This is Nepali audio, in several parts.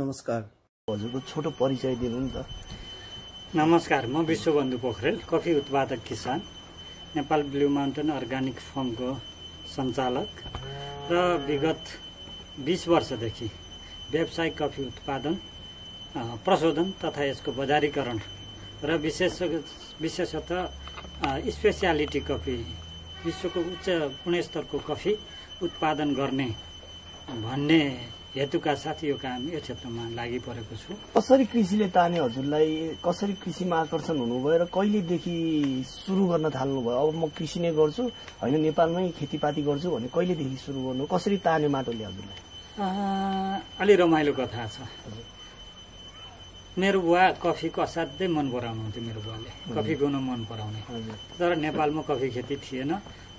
नमस्कार। हजुरको छोटो परिचय दिनु नि त। नमस्कार, म विश्वबन्धु पोखरेल, कफी उत्पादक किसान, नेपाल ब्लू माउन्टेन अर्गानिक फर्मको सञ्चालक र विगत 20 वर्षदेखि व्यावसायिक कफी उत्पादन, प्रशोधन तथा यसको बजारीकरण र विशेषतः स्पेसियालिटी कफी, विश्वको उच्च गुणस्तरको कफी उत्पादन गर्ने भन्ने हेतुका साथ यो काम यो क्षेत्रमा लागि परेको छु। कसरी कृषिले ताने हजुरलाई, कसरी कृषिमा आकर्षण हुनुभयो र कहिलेदेखि सुरु गर्न थाल्नुभयो? अब म कृषि नै गर्छु, होइन नेपालमै खेतीपाती गर्छु भने कहिलेदेखि सुरु गर्नु, कसरी ताने माटोले हजुरलाई? अलि रमाइलो कथा छ। मेरो बुवा कफीको असाध्यै मन पराउनुहुन्थ्यो। मेरो बुवाले कफी पिउन मन पराउने, तर नेपालमा कफी खेती थिएन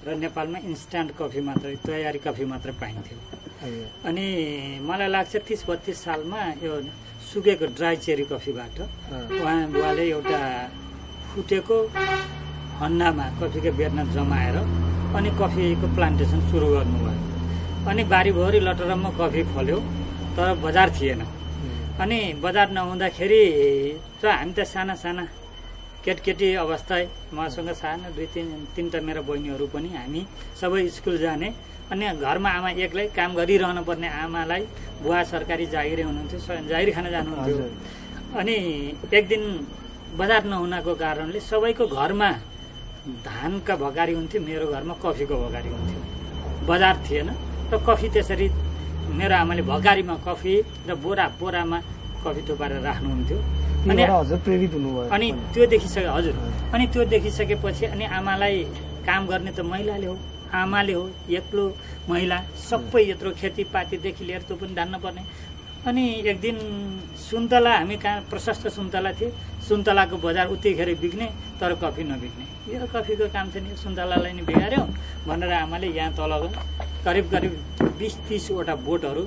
र नेपालमा इन्स्ट्यान्ट कफी मात्रै, तयारी कफी मात्रै पाइन्थ्यो। अनि मलाई लाग्छ 30-32 सालमा यो सुकेको ड्राई चेरी कफीबाट उहाँ बुवाले एउटा फुटेको हन्नामा कफीको बेर्ना जमाएर अनि कफीको प्लान्टेसन सुरु गर्नुभयो। अनि बारीभरि लटरममा कफी फल्यो, तर बजार थिएन। अनि बजार नहुँदाखेरि त हामी त साना साना केटकेटी अवस्था, मसँग सानो 2-3टा मेरा बहिनीहरू पनि, हामी सबै स्कुल जाने। अनि घरमा आमा एक्लै काम गरिरहनु पर्ने आमालाई बुवा सरकारी जागिरे हुनुहुन्थ्यो, जागिर खान जानुहुन्थ्यो। अनि एक दिन बजार नहुनको कारणले सबैको घरमा धानका भकारी हुन्थ्यो, मेरो घरमा कफीको भकारी हुन्थ्यो। बजार थिएन र कफी त्यसरी मेरो आमाले भकारीमा कफी र बोरामा कफी थुपारेर राख्नुहुन्थ्यो। अनि हजुर प्रेरित हुनुभयो। अनि त्यो देखिसके हजुर अनि त्यो देखिसकेपछि अनि आमालाई काम गर्ने त महिलाले हो, आमाले हो, एक्लो महिला, सबै यत्रो खेतीपातीदेखि लिएर त्यो पनि धान्न पर्ने। अनि एक दिन सुन्तला, हामी कहाँ प्रशस्त सुन्तला थिए, सुन्तलाको बजार उतिखेर बिक्ने तर कफी नबिक्ने। यो कफीको काम थियो नि, सुन्तलालाई नि बिगार्यो भनेर आमाले यहाँ तल करिब 20-30वटा बोटहरू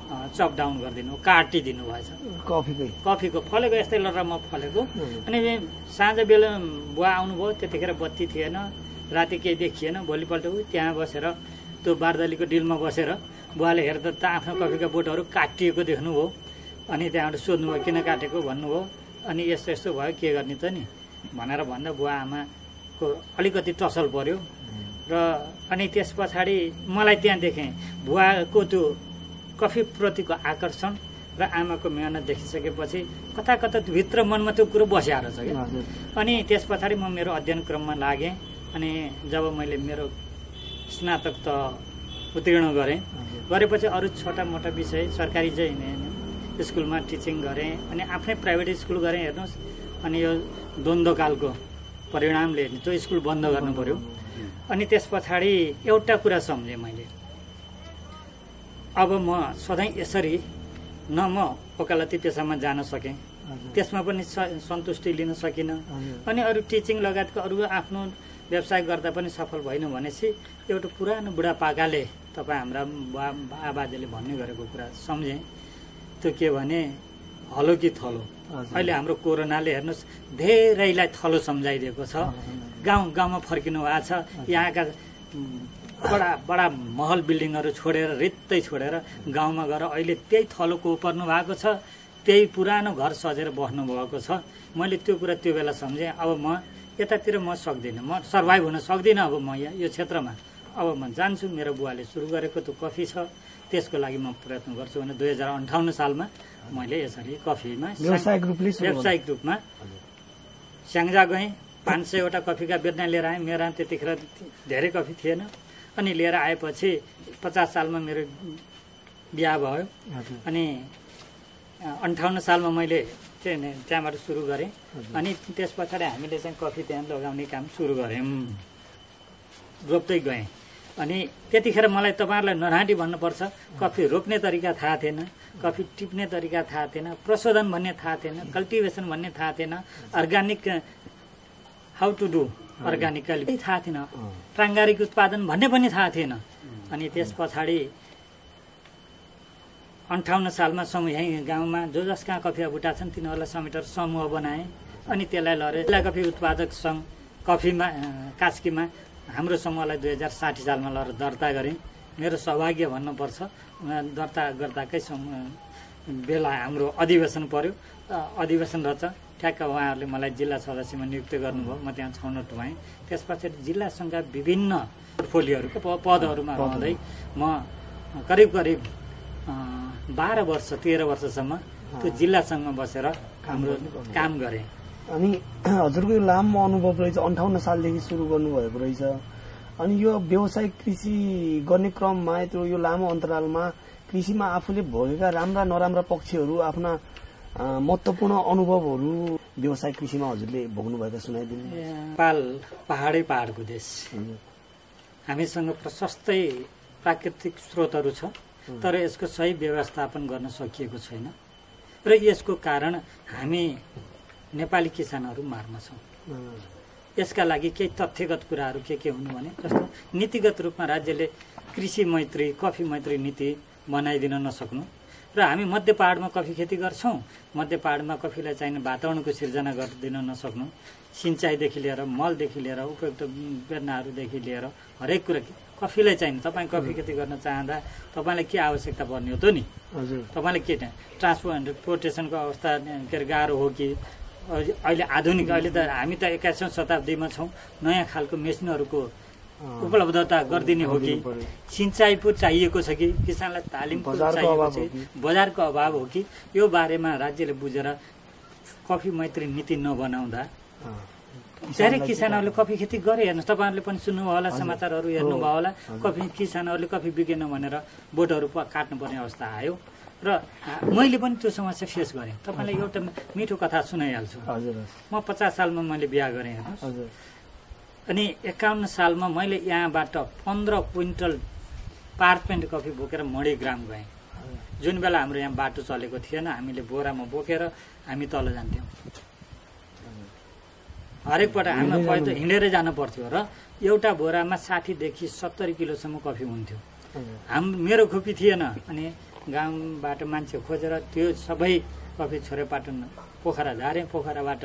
चप डाउन गरिदिनु, काटिदिनु भएछ कफीको फलेको, यस्तै लटरमा फलेको। अनि साँझ बेला बुवा आउनुभयो, त्यतिखेर बत्ती थिएन, राति केही देखिएन। भोलिपल्ट त्यहाँ बसेर त्यो बारदलीको डिलमा बसेर बुवाले हेर्दा त आफ्नो कफीका बोटहरू काटिएको देख्नुभयो। अनि त्यहाँबाट सोध्नुभयो किन काटेको भन्नुभयो। अनि यस्तो यस्तो भयो, के गर्ने त नि भनेर भन्दा बुवा आमाको अलिकति टसल पर्यो। र अनि त्यस पछाडि मलाई त्यहाँ देखेँ बुवाको त्यो कफीप्रतिको आकर्षण र आमाको मेहनत देखिसकेपछि कता कता भित्र मनमा त्यो कुरो बसिआएर छ क्या। अनि त्यस पछाडि म मेरो अध्ययन क्रममा लागेँ। अनि जब मैले मेरो स्नातक त उत्तीर्ण गरेपछि अरू छोटा मोटा विषय सरकारी चाहिँ स्कुलमा टिचिङ गरेँ। अनि आफ्नै प्राइभेट स्कुल गरेँ। हेर्नुहोस्, अनि यो द्वन्द्वकालको परिणामले त्यो स्कुल बन्द गर्नु पर्यो। अनि त्यस पछाडि एउटा कुरा सम्झेँ मैले, अब म सधैँ यसरी न म वकालती पेसामा जान सकेँ, त्यसमा पनि सन्तुष्टि लिन सकिनँ। अनि अरू टिचिङ लगायतको अरू आफ्नो व्यवसाय गर्दा पनि सफल भएन भनेपछि एउटा पुरानो बुढापाकाले, तपाईँ हाम्रा बाबाजेले भन्ने गरेको कुरा सम्झेँ। त्यो के भने, हलो कि थलो। अहिले हाम्रो कोरोनाले हेर्नुहोस् धेरैलाई थलो सम्झाइदिएको छ। गाउँमा फर्किनु भएको छ। यहाँका बडा महल बिल्डिङहरू छोडेर, रित्तै छोडेर गाउँमा गएर अहिले त्यही थलोको पर्नु भएको छ, त्यही पुरानो घर सजेर बस्नु भएको छ। मैले त्यो कुरा त्यो बेला सम्झेँ। अब म यतातिर म सक्दिनँ, म सर्भाइभ हुन सक्दिनँ अब म यो क्षेत्रमा। अब म जान्छु, मेरो बुवाले सुरु गरेको त्यो कफी छ, त्यसको लागि म प्रयत्न गर्छु भने 2058 सालमा मैले यसरी कफीमा व्यावसायिक रूपमा स्याङ्जा गएँ। 500वटा कफीका बेर्ना लिएर आएँ। मेरा त्यतिखेर धेरै कफी थिएन। अनि लिएर आएपछि 50 सालमा मेरो बिहा भयो। अनि 58 सालमा मैले त्यहाँबाट सुरु गरेँ। अनि त्यस पछाडि हामीले चाहिँ कफी त्यहाँ लगाउने काम सुरु गऱ्यौँ, रोप्दै गएँ। अनि त्यतिखेर मलाई तपाईँहरूलाई नराटी भन्नुपर्छ, कफी रोप्ने तरिका थाहा थिएन, कफी टिप्ने तरिका थाहा थिएन, प्रशोधन भन्ने थाहा थिएन, कल्टिभेसन भन्ने थाहा थिएन, organic how to do organically थाहा थिएन, प्राङ्गारिक उत्पादन भन्ने पनि थाहा थिएन। अनि त्यस पछाडि 58 सालमा समूह यहीँ गाउँमा जो जसका कफी बुटा छन् तिनीहरूलाई समेटेर समूह बनाएँ। अनि त्यसलाई लरे जिल्ला कफी उत्पादक सङ्घ कफीमा कास्कीमा हाम्रो समूहलाई 2060 सालमा लएर दर्ता गरेँ। मेरो सौभाग्य भन्नुपर्छ, दर्ता गर्दाकै बेला हाम्रो अधिवेशन पर्यो, अधिवेशन रहेछ, ठ्याक्क उहाँहरूले मलाई जिल्ला सदस्यमा नियुक्त गर्नुभयो, म त्यहाँ छनौट भएँ। त्यस पछाडि जिल्ला सङ्घका विभिन्न पोर्टफोलियोहरूको पदहरूमा रहँदै म करिब 12 वर्ष 13 वर्षसम्म त्यो जिल्ला सङ्घमा बसेर हाम्रो काम गरेँ। अनि हजुरको यो लामो अनुभव रहेछ, 58 सालदेखि सुरु गर्नुभएको रहेछ। अनि यो व्यावसायिक कृषि गर्ने क्रममा त्यो यो लामो अन्तरालमा कृषिमा आफूले भोगेका राम्रा नराम्रा पक्षहरू, आफ्ना महत्त्वपूर्ण अनुभवहरू व्यावसायिक कृषिमा हजुरले भोग्नुभएका सुनाइदिनु। नेपाल पहाडको देश, हामीसँग प्रशस्तै प्राकृतिक स्रोतहरू छ, तर यसको सही व्यवस्थापन गर्न सकिएको छैन र यसको कारण हामी नेपाली किसानहरू मार्न छौँ। यसका लागि केही तथ्यगत कुराहरू के हुनु भने, जस्तो नीतिगत रूपमा राज्यले कृषि मैत्री, कफी मैत्री नीति बनाइदिन नसक्नु र हामी मध्य पहाडमा कफी खेती गर्छौँ, मध्य पहाडमा कफीलाई चाहिने वातावरणको सिर्जना गरिदिन नसक्नु, सिँचाइदेखि लिएर मलदेखि लिएर उपयुक्त बेर्नाहरूदेखि लिएर हरेक कुरा कफीलाई चाहिने। तपाईँ कफी खेती गर्न चाहँदा तपाईँलाई के आवश्यकता पर्ने हो त नि? तपाईँलाई के ट्रान्सपोर्टेसनको अवस्था के अरे गाह्रो हो कि अहिले आधुनिक, अहिले त हामी त 21औं शताब्दीमा छौँ, नयाँ खालको मेसिनहरूको उपलब्धता गरिदिने हो कि सिँचाइ पो चाहिएको छ कि किसानलाई तालिम चाहिएको छ, बजारको अभाव हो कि, यो बारेमा राज्यले बुझेर कफी मैत्री नीति नबनाउँदा धेरै किसानहरूले कफी खेती गरे। हेर्नुहोस्, तपाईँहरूले पनि सुन्नुभयो होला, समाचारहरू हेर्नुभयो होला, कफी किसानहरूले कफी बिकेन भनेर बोटहरू काट्नुपर्ने अवस्था आयो र मैले पनि त्यो समस्या फेस गरेँ। तपाईँलाई एउटा मिठो कथा सुनाइहाल्छु। म 50 सालमा मैले बिहा गरेँ हेर्नुहोस्, अनि 51 सालमा मैले यहाँबाट 15 क्विन्टल पार्चमेन्ट कफी बोकेर मणिग्राम गएँ। जुन बेला हाम्रो यहाँ बाटो चलेको थिएन, हामीले बोरामा बोकेर हामी तल जान्थ्यौँ। हरेक पल्ट हामीलाई पहिले त हिँडेरै जानु पर्थ्यो र एउटा बोरामा 60 देखि 70 किलोसम्म कफी हुन्थ्यो। मेरो खोपी थिएन, अनि गाउँबाट मान्छे खोजेर त्यो सबै कफी छोरेपाटन पोखरा झारे, पोखराबाट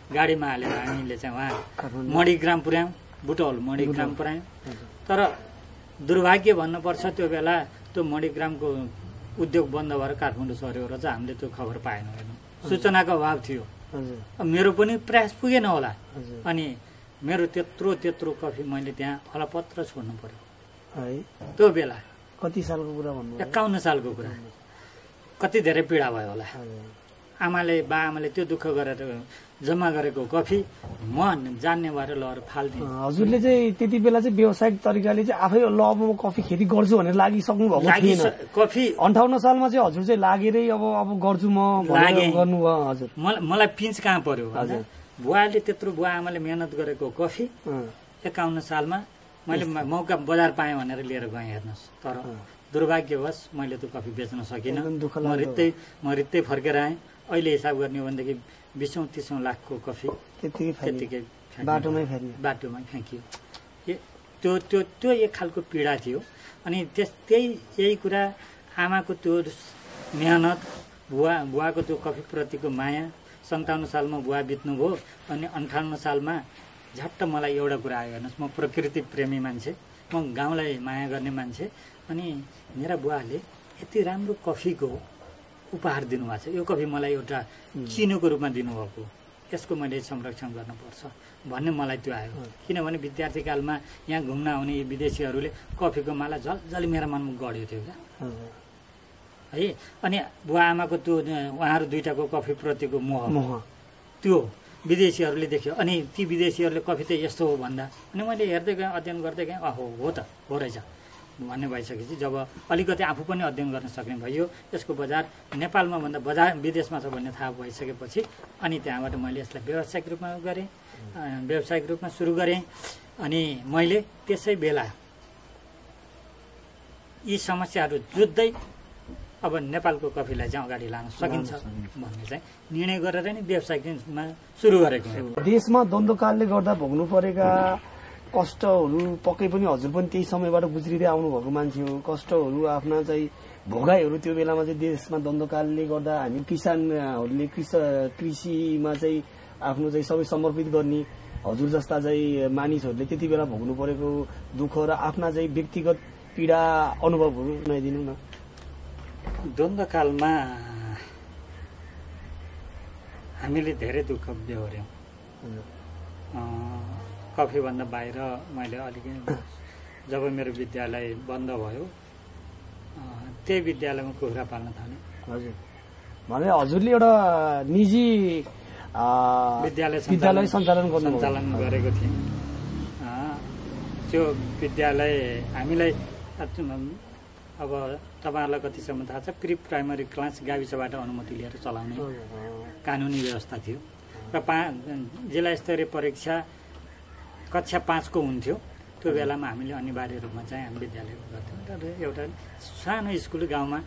गाडीमा हालेर हामीले चाहिँ उहाँ मणिग्राम पुर्यायौँ, बुटौल मणिग्राम पुर्यायौँ। तर दुर्भाग्य भन्नुपर्छ, त्यो बेला त्यो मणिग्रामको उद्योग बन्द भएर काठमाडौँ सर्यो र चाहिँ हामीले त्यो खबर पाएनौँ। हेर्नु, सूचनाको अभाव थियो। मेरो पनि प्रयास पुगेन होला, अनि मेरो त्यत्रो कफी मैले त्यहाँ अलपत्र छोड्नु पर्यो। त्यो बेला कति सालको कुरा भन्नु? 51 सालको कुरा। कति धेरै पीडा भयो होला। बाआमाले त्यो दुःख गरेर जम्मा गरेको कफी म जान्ने भएर लगेर फाल्दिएँ। हजुरले चाहिँ त्यति बेला चाहिँ व्यावसायिक तरिकाले चाहिँ आफै ल अब म कफी खेती गर्छु भनेर लागिसक्नु भएको थिएन? कफी 58 सालमा चाहिँ हजुर चाहिँ लागेरै अब गर्छु म गर्नुभयो? हजुर, मलाई पिन्च कहाँ पर्यो? बुवाले त्यत्रो बुवा आमाले मेहनत गरेको कफी 51 सालमा मैले मौका बजार पाएँ भनेर लिएर गएँ। हेर्नुहोस्, तर दुर्भाग्यवश मैले त्यो कफी बेच्न सकिनँ। म रित्तै फर्केर आएँ। अहिले हिसाब गर्ने हो भनेदेखि 20-30 लाखको कफी त्यतिकै बाटोमै फ्याँकियो। त्यो एक खालको पीडा थियो। अनि यही कुरा, आमाको त्यो मेहनत, बुवाको त्यो कफी प्रतिको माया। 57 सालमा बुवा बित्नुभयो, अनि 58 सालमा झट्ट मलाई एउटा कुरा आयो। हेर्नुहोस्, म प्रकृति प्रेमी मान्छे, म गाउँलाई माया गर्ने मान्छे, अनि मेरा बुवाले यति राम्रो कफीको उपहार दिनुभएको छ। यो कफी मलाई एउटा चिनोको रूपमा दिनुभएको, यसको मैले संरक्षण गर्नुपर्छ भन्ने मलाई त्यो आयो। किनभने विद्यार्थी कालमा यहाँ घुम्न आउने विदेशीहरूले कफीको माला जल्जली मेरो मनमा गढ्यो थियो क्या है। अनि बुवा आमाको त्यो उहाँहरू दुईटाको कफी प्रतिको मोह त्यो विदेशीहरूले देख्यो। अनि ती विदेशीहरूले कफी त यस्तो हो भन्दा, अनि मैले हेर्दै गएँ, अध्ययन गर्दै गएँ, हो त हो रहेछ भन्ने भइसकेपछि जब अलिकति आफू पनि अध्ययन गर्न सक्ने भयो, यसको बजार नेपालमा भन्दा बजार विदेशमा छ भन्ने थाहा भइसकेपछि अनि त्यहाँबाट मैले यसलाई व्यावसायिक रूपमा गरेँ, व्यावसायिक रूपमा सुरु गरेँ। अनि मैले त्यसै बेला यी समस्याहरू जुझ्दै अब नेपालको कफीलाई चाहिँ अगाडि लान सकिन्छ भन्ने चाहिँ निर्णय गरेर नै व्यवसायमा सुरु गरेको। देशमा द्वन्द्वकालले गर्दा भोग्नु परेका कष्टहरू पक्कै पनि हजुर पनि त्यही समयबाट गुज्रिँदै आउनुभएको मान्छे हो। कष्टहरू, आफ्ना चाहिँ भोगाइहरू त्यो बेलामा चाहिँ देशमा द्वन्द्वकालले गर्दा हामी किसानहरूले कृषिमा चाहिँ आफ्नो चाहिँ सबै समर्पित गर्ने हजुर जस्ता चाहिँ मानिसहरूले त्यति बेला भोग्नु परेको दुःख र आफ्ना चाहिँ व्यक्तिगत पीडा अनुभवहरू सुनाइदिनु न। द्वन्द्वकालमा हामीले धेरै दुःख बेहोर्यौँ। कफीभन्दा बाहिर मैले अलिकति जब मेरो विद्यालय बन्द भयो त्यही विद्यालयमा कुखुरा पाल्न थालेँ। हजुर, भने हजुरले एउटा निजी विद्यालय सञ्चालन गरेको थिएँ। त्यो विद्यालय हामीलाई अब तपाईँहरूलाई कतिसम्म थाहा छ, प्री प्राइमरी क्लास गाविसबाट अनुमति लिएर चलाउने कानुनी व्यवस्था थियो र जिल्ला स्तरीय परीक्षा कक्षा 5 को हुन्थ्यो। त्यो बेलामा हामीले अनिवार्य रूपमा चाहिँ हामी विद्यालय गर्थ्यौँ र एउटा सानो स्कुल गाउँमा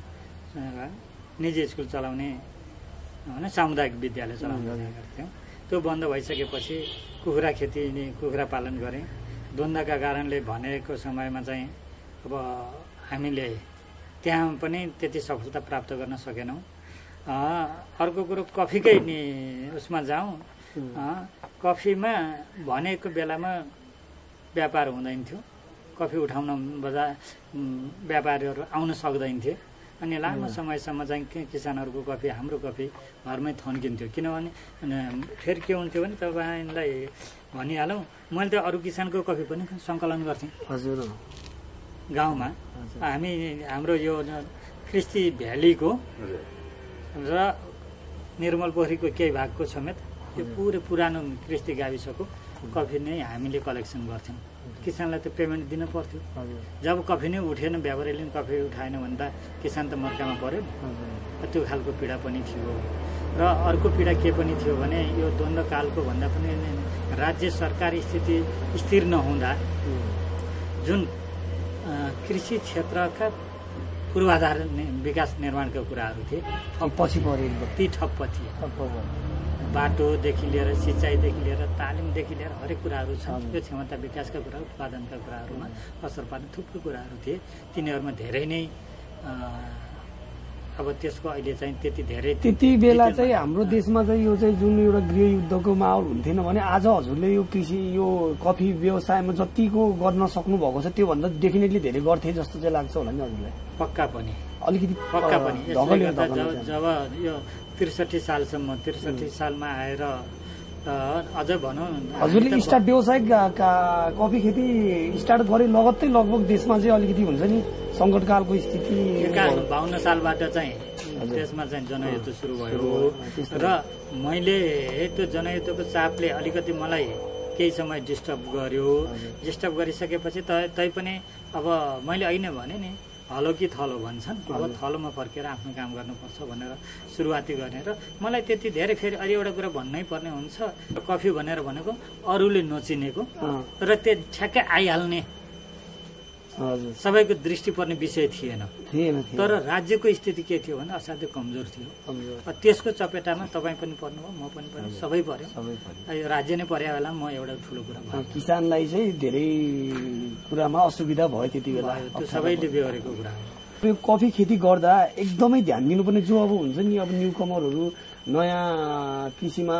निजी स्कुल चलाउने होइन सामुदायिक विद्यालय चलाउने गर्थ्यौँ। त्यो बन्द भइसकेपछि कुखुरा खेती कुखुरा पालन गरेँ। द्वन्द्वका कारणले भनेको समयमा चाहिँ अब हामीले त्यहाँ पनि त्यति सफलता प्राप्त गर्न सकेनौँ। अर्को कुरो कफीकै नि उसमा जाउँ। कफीमा भनेको बेलामा व्यापार हुँदैन थियो। कफी उठाउन बजार व्यापारीहरू आउन सक्दैन थिए अनि लामो समयसम्म चाहिँ किसानहरूको कफी हाम्रो कफी घरमै थन्किन्थ्यो। किनभने फेरि के हुन्थ्यो भने तपाईँलाई भनिहालौँ, मैले त अरू किसानको कफी पनि सङ्कलन गर्थेँ। हजुर, गाउँमा हाम्रो यो क्रिस्टी भ्यालीको र निर्मल पोखरीको केही भागको समेत यो पुरानो क्रिस्टी गाविसको कफी नै हामीले कलेक्सन गर्थ्यौँ। किसानलाई त पेमेन्ट दिन पर्थ्यो। जब कफी नै उठेन, व्यापारीले कफी उठाएन भने त किसान त मर्कामा पर्यो। त्यो खालको पीडा पनि थियो। र अर्को पीडा के पनि थियो भने यो द्वन्द्वकालको भन्दा पनि राज्य सरकारी स्थिति स्थिर नहुँदा जुन कृषि क्षेत्रका पूर्वाधार विकास निर्माणका कुराहरू थिए पछि ती ठप्प थिए। बाटोदेखि लिएर सिँचाइदेखि लिएर तालिमदेखि लिएर हरेक कुराहरू छन्। यो क्षमता विकासका कुरा उत्पादनका कुराहरूमा असर पार्ने थुप्रो कुराहरू थिए। तिनीहरूमा धेरै नै अब त्यसको अहिले चाहिँ त्यति बेला चाहिँ हाम्रो देशमा चाहिँ यो चाहिँ जुन एउटा गृहयुद्धको माहौल हुन्थेन भने आज हजुरले यो कृषि यो कफी व्यवसायमा जतिको गर्न सक्नु भएको छ त्योभन्दा डेफिनेटली धेरै गर्थे जस्तो चाहिँ लाग्छ होला नि हजुरलाई? पक्का पनि अलिकति पक्का पनि। जब यो 63 सालमा आएर अझ भनौँ हजुरले स्टार्ट व्यवसायिक कफी खेती स्टार्ट गरे लगत्तै लगभग देशमा चाहिँ अलिकति हुन्छ नि सङ्कटकालको स्थिति 52 सालबाट चाहिँ त्यसमा चाहिँ जनयुद्ध सुरु भयो र मैले त्यो जनयुद्धको चापले अलिकति मलाई केही समय डिस्टर्ब गर्यो। डिस्टर्ब गरिसकेपछि तैपनि अब मैले अहिले भने नि हलो कि थलो भन्छन्। अब थलोमा फर्केर आफ्नो काम गर्नुपर्छ भनेर सुरुवाती गर्ने र मलाई त्यति धेरै फेरि अलि एउटा कुरा भन्नै पर्ने हुन्छ। कफी भनेर भनेको अरूले नचिनेको र त्यो ठ्याक्कै आइहाल्ने सबैको दृष्टि पर्ने विषय थिएन। तर राज्यको स्थिति के थियो भने असाध्यै कमजोर थियो। त्यसको चपेटामा तपाईँ पनि पर्नुभयो, म पनि पर्यो, सबै पर्यो। यो राज्य नै पर्या बेला म एउटा ठुलो कुरा भयो। किसानलाई चाहिँ धेरै कुरामा असुविधा भयो त्यति बेला। त्यो सबैले बेहोरेको कुरा हो। यो कफी खेती गर्दा एकदमै ध्यान दिनुपर्ने जो अब हुन्छ नि अब न्यू कमरहरू नयाँ कृषिमा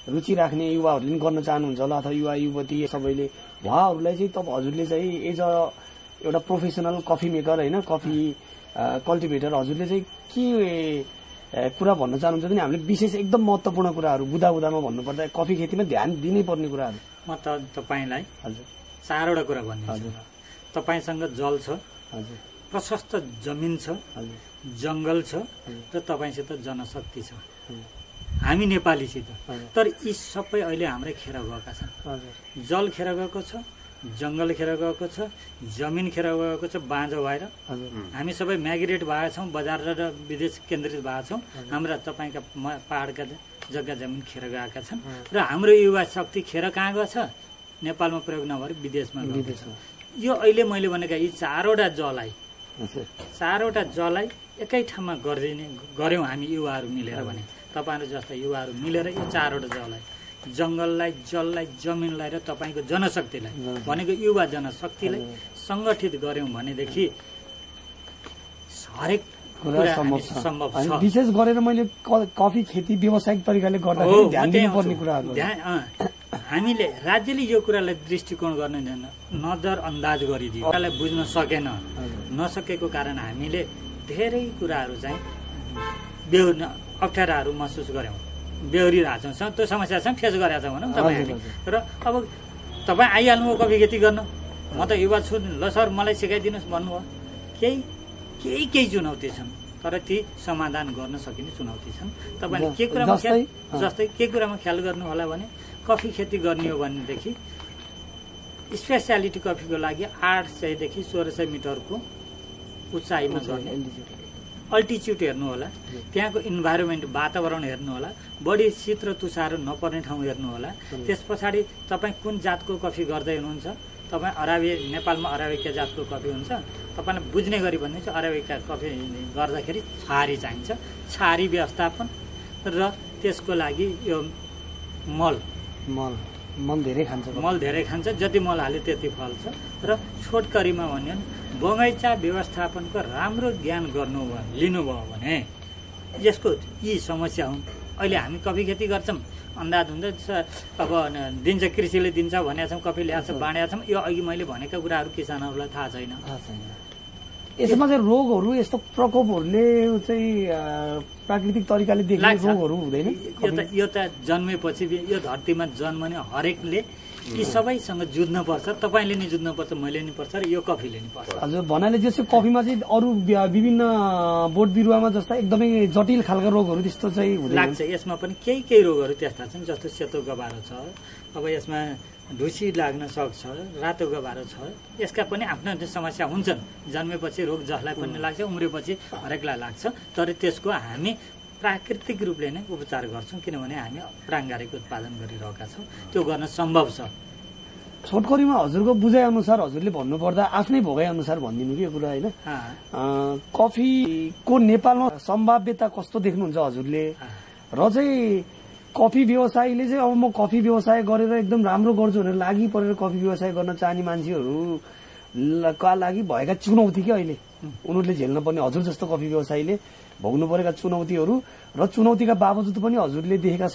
रुचि राख्ने युवाहरूले पनि गर्न चाहनुहुन्छ होला अथवा युवा युवती सबैले उहाँहरूलाई चाहिँ हजुरले चाहिँ एज अ एउटा प्रोफेसनल कफी मेकर होइन कफी कल्टिभेटर हजुरले चाहिँ के कुरा भन्न चाहनुहुन्छ भने हामीले विशेष एकदम महत्त्वपूर्ण कुराहरू बुदामा भन्नुपर्दा कफी खेतीमा ध्यान दिनै पर्ने कुराहरू? म त तपाईँलाई हजुर 4वटा कुरा भन्छु। तपाईँसँग जल छ, हजुर, प्रशस्त जमिन छ, हजुर, जङ्गल छ र तपाईँसित जनशक्ति छ। हामी नेपालीसित। तर यी सबै अहिले हाम्रै खेर गएका छन्। जल खेर गएको छ, जङ्गल खेर गएको छ, जमिन खेर गएको छ बाँझो भएर। हामी सबै माइग्रेट भएका छौँ, बजार र विदेश केन्द्रित भएका छौँ। हाम्रा तपाईँका पहाडका जग्गा जमिन खेर गएका छन् र हाम्रो युवा शक्ति खेर कहाँ गएको छ? नेपालमा प्रयोग नभएर विदेशमा गएको छ। यो अहिले मैले भनेका यी 4वटा जललाई एकै ठाउँमा गऱ्यौँ हामी युवाहरू मिलेर भने तपाईँहरू जस्ता युवाहरू मिलेर यो 4वटा जललाई जङ्गललाई, जललाई, जमिनलाई र तपाईँको जनशक्तिलाई भनेको युवा जनशक्तिलाई सङ्गठित गऱ्यौँ भनेदेखि हरेक कुरा सम्भव छ। विशेष गरेर मैले कफी खेती व्यावसायिक तरिकाले गर्दाखेरि ध्यान दिनुपर्ने कुराहरू हामीले राज्यले यो कुरालाई दृष्टिकोण गर्ने नजरअन्दाज गरिदियो। कुरालाई बुझ्न सकेन। नसकेको कारण हामीले धेरै कुराहरू चाहिँ अप्ठ्याराहरू महसुस गऱ्यौँ। बेहोरिरहेको छौँ, त्यो समस्यासँग फेस गरेका छौँ भनौँ तपाईँ हामी। र अब तपाईँ आइहाल्नुभयो कफी खेती गर्न, म त युवा छु, ल सर मलाई सिकाइदिनुहोस् भन्नुभयो। केही चुनौती छन्, तर ती समाधान गर्न सकिने चुनौती छन्। तपाईँले के कुरामा जस्तै के कुरामा ख्याल गर्नु होला भने कफी खेती गर्ने हो भनेदेखि स्पेसियालिटी कफीको लागि 800 देखि 1600 मिटरको उचाइमा गर्ने, अल्टिच्युड हेर्नु होला, त्यहाँको इन्भाइरोमेन्ट वातावरण हेर्नु होला, बढी शीत र तुषार नपर्ने ठाउँ हेर्नु होला। त्यस पछाडि तपाईँ कुन जातको कफी गर्दै हुनुहुन्छ, तपाईँ नेपालमा अराबिका जातको कफी हुन्छ, तपाईँलाई बुझ्ने गरी भनिदिन्छु, अराबिका कफी गर्दाखेरि छहारी चाहिन्छ, छहारी व्यवस्थापन र त्यसको लागि यो मल धेरै खान्छ, जति मल हाल्यो त्यति फल्छ। र छोटकरीमा भन्यो बगैँचा व्यवस्थापनको राम्रो ज्ञान लिनुभयो भने यसको यी समस्या हुन्। अहिले हामी कफी खेती गर्छौँ, अन्दाज हुन्छ अब दिन्छ, कृषिले दिन्छ भनेका छौँ, कफी ल्याएको छ बाँडेका छौँ, यो अघि मैले भनेका कुराहरू किसानहरूलाई थाहा छैन। यसमा चाहिँ रोगहरू, यस्तो प्रकोपहरूले चाहिँ प्राकृतिक तरिकाले देख्ने रोगहरू हुँदैन? यो त जन्मेपछि यो धरतीमा जन्मने हरेकले यी सबैसँग जुझ्नुपर्छ, तपाईँले नि जुझ्नुपर्छ, मैले नि पर्छ, र यो कफीले नि पर्छ। हजुर, भन्नाले जस्तो कफीमा चाहिँ अरू विभिन्न बोट बिरुवामा जस्ता एकदमै जटिल खालका रोगहरू त्यस्तो चाहिँ हुँदैन? लाग्छ। यसमा पनि केही रोगहरू त्यस्ता छन्, जस्तो सेतो गबारो छ, अब यसमा ढुसी लाग्न सक्छ, रातो गबारो छ, यसका पनि आफ्नो समस्या हुन्छन्। जन्मेपछि रोग जसलाई पनि लाग्छ, उम्रेपछि हरेकलाई लाग्छ, तर त्यसको हामी प्राकृतिक रूपले नै उपचार गर्छौँ, किनभने हामी प्राङ्गारिक उत्पादन गरिरहेका छौँ, त्यो गर्न सम्भव छ। छोटकरीमा हजुरको बुझाइअनुसार, हजुरले भन्नुपर्दा आफ्नै भोगाइअनुसार भनिदिनु कि यो कुरा, होइन? कफीको नेपालमा सम्भाव्यता कस्तो देख्नुहुन्छ हजुरले? र चाहिँ कफी व्यवसायीले चाहिँ अब म कफी व्यवसाय गरेर एकदम राम्रो गर्छु भनेर लागि परेर कफी व्यवसाय गर्न चाहने मान्छेहरूका लागि भएका चुनौती के अहिले उनीहरूले झेल्न पर्ने, हजुर जस्तो कफी व्यवसायीले भोग्नु परेका चुनौतीहरू र चुनौतीका बावजुद पनि हजुरले देखेका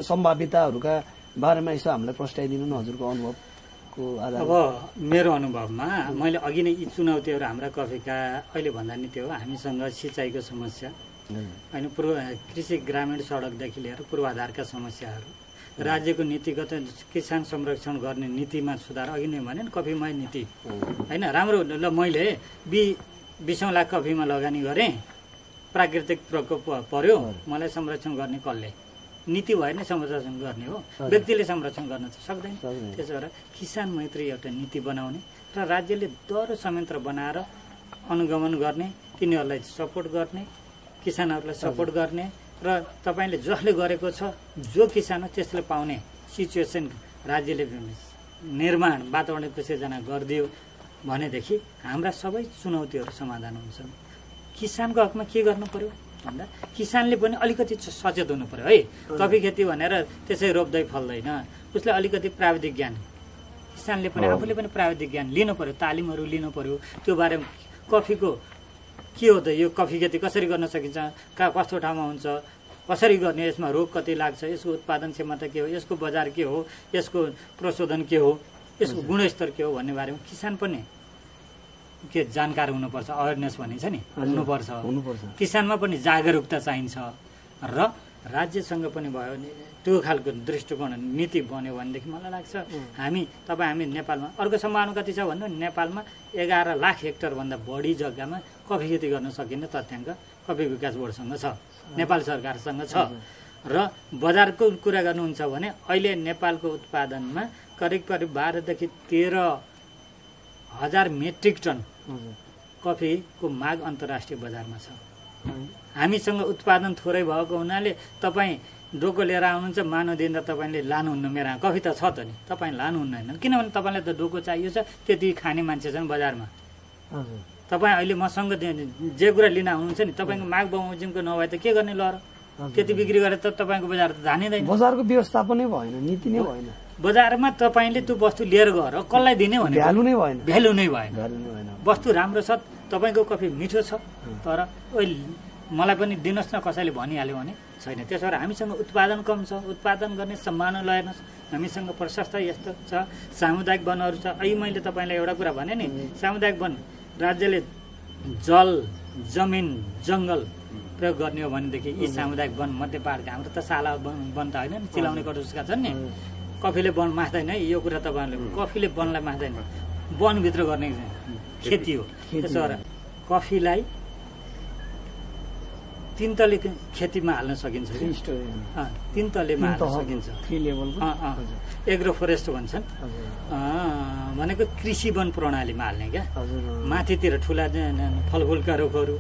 सम्भाव्यताहरूका बारेमा यसो हामीलाई प्रस्ताइदिनु न, हजुरको अनुभवको आधारमा। अब मेरो अनुभवमा मैले अघि नै यी चुनौतीहरू हाम्रा कफीका अहिले भन्दा नि त्यो हामीसँग सिँचाइको समस्या होइन, कृषि ग्रामीण सडकदेखि लिएर पूर्वाधारका समस्याहरू, राज्यको नीतिगत किसान संरक्षण गर्ने नीतिमा सुधार, अघि नै भने कफीमय नीति होइन राम्रो। ल मैले 20 लाख कफीमा लगानी गरेँ, प्राकृतिक प्रकोप पर्यो, मलाई संरक्षण गर्ने कसले? नीति भएर नै संरक्षण गर्ने हो, व्यक्तिले संरक्षण गर्न सक्दैन। त्यसो भएर किसान मैत्री एउटा नीति बनाउने र राज्यले दह्रो संयन्त्र बनाएर अनुगमन गर्ने, तिनीहरूलाई सपोर्ट गर्ने, किसानहरूलाई सपोर्ट गर्ने, र तपाईँले जसले गरेको छ जो किसान हो त्यसले पाउने सिचुएसन राज्यले निर्माण वातावरणको सिर्जना गरिदियो भनेदेखि हाम्रा सबै चुनौतीहरू समाधान हुन्छन्। किसानको हकमा के गर्नु पर्यो भन्दा किसानले पनि अलिकति सचेत हुनु पर्यो है। कफी खेती भनेर त्यसै रोप्दै फल्दैन, उसले अलिकति प्राविधिक ज्ञान, किसानले पनि आफूले पनि प्राविधिक ज्ञान लिनु पर्यो, तालिमहरू लिनु पर्यो, त्यो बारेमा कफीको के हो त, यो कफी खेती कसरी गर्न सकिन्छ, कस्तो ठाउँमा हुन्छ, कसरी गर्ने, यसमा रोग कति लाग्छ, यसको उत्पादन क्षमता के हो, यसको बजार के हो, यसको प्रशोधन के हो, यसको गुणस्तर के हो भन्ने बारेमा किसान पनि के जानकार हुनुपर्छ, अवेरनेस भनिन्छ नि हुनुपर्छ। किसानमा पनि जागरुकता चाहिन्छ र राज्यसँग पनि भयो भने त्यो खालको दृष्टिकोण नीति बन्यो भनेदेखि मलाई लाग्छ हामी नेपालमा अर्को सम्भावना कति छ भन्नु, नेपालमा 11 लाख हेक्टरभन्दा बढी जग्गामा कफी खेती गर्न सकिने तथ्याङ्क कफी विकास बोर्डसँग छ, नेपाल सरकारसँग छ। र बजारको कुरा गर्नुहुन्छ भने अहिले नेपालको उत्पादनमा करिब 12 देखि 13 हजार मेट्रिक टन कफीको माग अन्तर्राष्ट्रिय बजारमा छ। हामीसँग उत्पादन थोरै भएको हुनाले तपाईँ डोको लिएर आउनुहुन्छ, मानव दिँदा तपाईँले लानुहुन्न, मेरा कफी त छ त नि, तपाईँ लानुहुन्न होइन, किनभने तपाईँलाई त डोको चाहियो छ, त्यति खाने मान्छे छन् बजारमा। तपाईँ अहिले मसँग जे कुरा लिन आउनुहुन्छ नि, तपाईँको माग बमोजिमको नभए त के गर्ने, ल त्यति बिक्री गरेर त तपाईँको बजार त जानिँदैन, बजारको व्यवस्थापनै भएन, नीति नै भएन, बजारमा तपाईँले त्यो वस्तु लिएर गएर कसलाई दिने भने भ्यालु नै भएन। वस्तु राम्रो छ, तपाईँको कफी मिठो छ, तर मलाई पनि दिनुहोस् न कसैले भनिहाल्यो भने छैन। त्यसो भएर हामीसँग उत्पादन कम छ, उत्पादन गर्ने सम्भावना लगाएनस्। हामीसँग प्रशस्त यस्तो छ, सामुदायिक वनहरू छ। अहिले मैले तपाईँलाई एउटा कुरा भने नि, सामुदायिक वन राज्यले जल, जमिन, जङ्गल प्रयोग गर्ने हो भनेदेखि यी सामुदायिक वन मध्य पहाडका हाम्रो त साला वन त होइन नि, चिलाउने कटुसका छन् नि। कफीले वन मास्दैन है, यो कुरा तपाईँहरूले कफीले वनलाई मास्दैन, वनभित्र गर्ने खेती हो। त्यसो भएर कफीलाई 3 तले खेतीमा हाल्न सकिन्छ, 3 तलेमा हाल्न सकिन्छ। एग्रो फरेस्ट भन्छन्, भनेको कृषि वन प्रणालीमा हाल्ने क्या। माथितिर ठुला फलफुलका रुखहरू,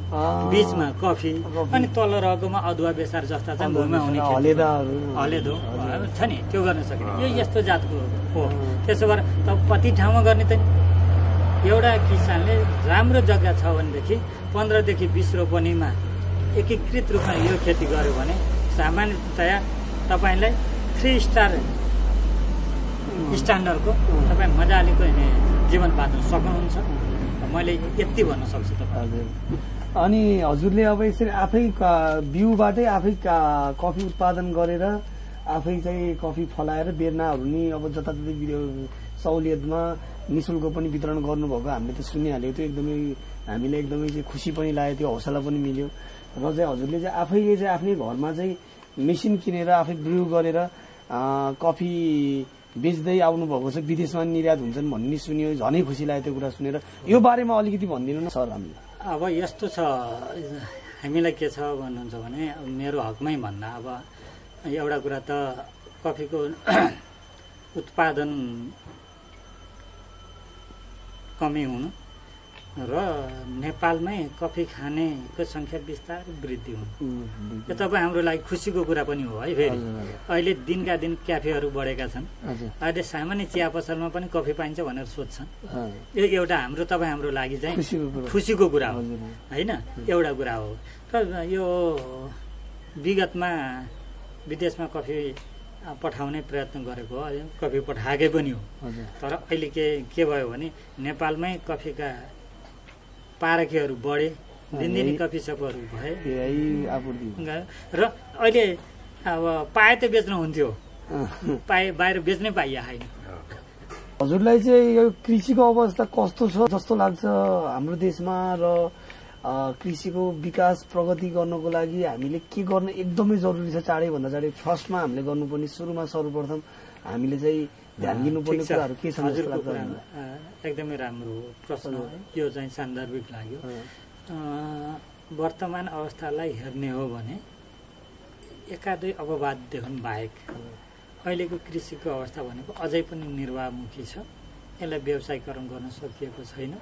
बिचमा कफी, अनि तल रहेकोमा अदुवा बेसार जस्ता चाहिँ भूमिमा हुने हलेदो छ नि, त्यो गर्न सकिने। यो यस्तो जातको हो। त्यसो भएर त कति ठाउँमा गर्ने त एउटा किसानले राम्रो जग्गा छ भनेदेखि 15 देखि 20 रोपनीमा एकीकृत रूपमा यो खेती गर्यो भने सामान्यतया तपाईँलाई 3 स्टार स्ट्यान्डर्डको तपाईँ मजाले जीवन बाँच्न सक्नुहुन्छ। मैले यति भन्न सक्छु तपाईँ। अनि हजुरले अब यसरी आफै बिउबाटै आफै कफी उत्पादन गरेर आफै चाहिँ कफी फलाएर बेर्नाहरू नि अब जताततै सहुलियतमा निःशुल्क पनि वितरण गर्नुभएको हामीले त सुनिहालेको थियो। एकदमै हामीलाई एकदमै चाहिँ खुसी पनि लाग्यो, त्यो हौसला पनि मिल्यो। र चाहिँ हजुरले चाहिँ आफैले चाहिँ आफ्नै घरमा चाहिँ मेसिन किनेर आफै ब्रु गरेर कफी बेच्दै आउनुभएको छ, विदेशमा निर्यात हुन्छन् भन्ने सुन्यो, झनै खुसी लाग्यो त्यो कुरा सुनेर। यो बारेमा अलिकति भनिदिनु न सर हामीले। अब यस्तो छ, हामीलाई के छ भन्नुहुन्छ भने मेरो हकमै भन्दा अब एउटा कुरा त कफीको उत्पादन कमी हुनु र नेपालमै कफी खानेको संख्या बिस्तारै वृद्धि हुनु, यो तपाईँ हाम्रो लागि खुसीको कुरा पनि हो है। फेरि अहिले दिनका दिन क्याफेहरू बढेका छन्, अहिले सामान्य चिया पसलमा पनि कफी पाइन्छ भनेर सोध्छन्। यो एउटा हाम्रो तपाईँ हाम्रो लागि चाहिँ खुसीको कुरा हो होइन, एउटा कुरा हो। र यो विगतमा विदेशमा कफी पठाउने प्रयत्न गरेको हो, कफी पठाएकै पनि हो। तर अहिले के भयो भने नेपालमै कफीका पारखीहरू बढे, दिनदिनै कफी सपहरू भए र अहिले अब पाए त बेच्न हुन्थ्यो, बाहिर बेच्नै पाइया होइन। हजुरलाई चाहिँ यो कृषिको अवस्था कस्तो छ जस्तो लाग्छ हाम्रो देशमा? र कृषिको विकास प्रगति गर्नको लागि हामीले के गर्न एकदमै जरुरी छ? चाँडैभन्दा चाँडै फर्स्टमा हामीले गर्नुपर्ने, सुरुमा सर्वप्रथम हामीले चाहिँ ध्यान दिनुपर्ने कुराहरू के छ जस्तो लाग्छ? एकदमै राम्रो प्रश्न, यो चाहिँ सान्दर्भिक लाग्यो। वर्तमान अवस्थालाई हेर्ने हो भने एकादै अपवाद देख्नु बाहेक अहिलेको कृषिको अवस्था भनेको अझै पनि निर्वाहमुखी छ। यसलाई व्यवसायीकरण गर्न सकिएको छैन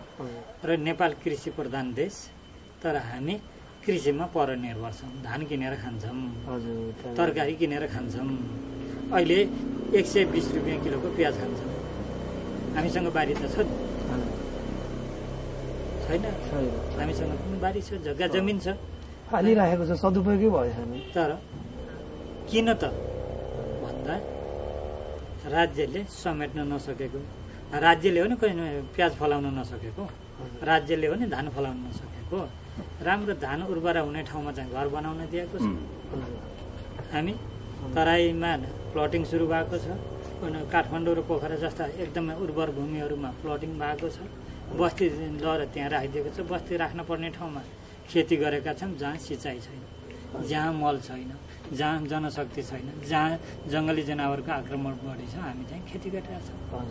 र नेपाल कृषि प्रधान देश, तर हामी कृषिमा परनिर्भर छौँ। धान किनेर खान्छौँ, तरकारी किनेर खान्छौँ। अहिले 120 रुपियाँ किलोको प्याज खान्छौँ। हामीसँग बारी त छ छैन? हामीसँग पनि बारी छ, जग्गा जमिन छ, हालिराखेको छ, सदुपयोगै भयो। तर किन त भन्दा राज्यले समेट्न नसकेको, राज्यले हो नि प्याज फलाउन नसकेको, राज्यले हो नि धान फलाउन नसकेको। राम्रो धान उर्वरा हुने ठाउँमा चाहिँ घर बनाउन दिएको छ। हामी तराईमा प्लटिङ सुरु भएको छ, काठमाडौँ र पोखरा जस्ता एकदमै उर्वर भूमिहरूमा प्लटिङ भएको छ। बस्ती लगेर त्यहाँ राखिदिएको छ। बस्ती राख्नुपर्ने ठाउँमा खेती गरेका छन् जहाँ सिँचाइ छैन, जहाँ मल छैन, जहाँ जनशक्ति छैन, जहाँ जङ्गली जनावरको आक्रमण बढी छ, हामी चाहिँ खेती गरिरहेका छौँ।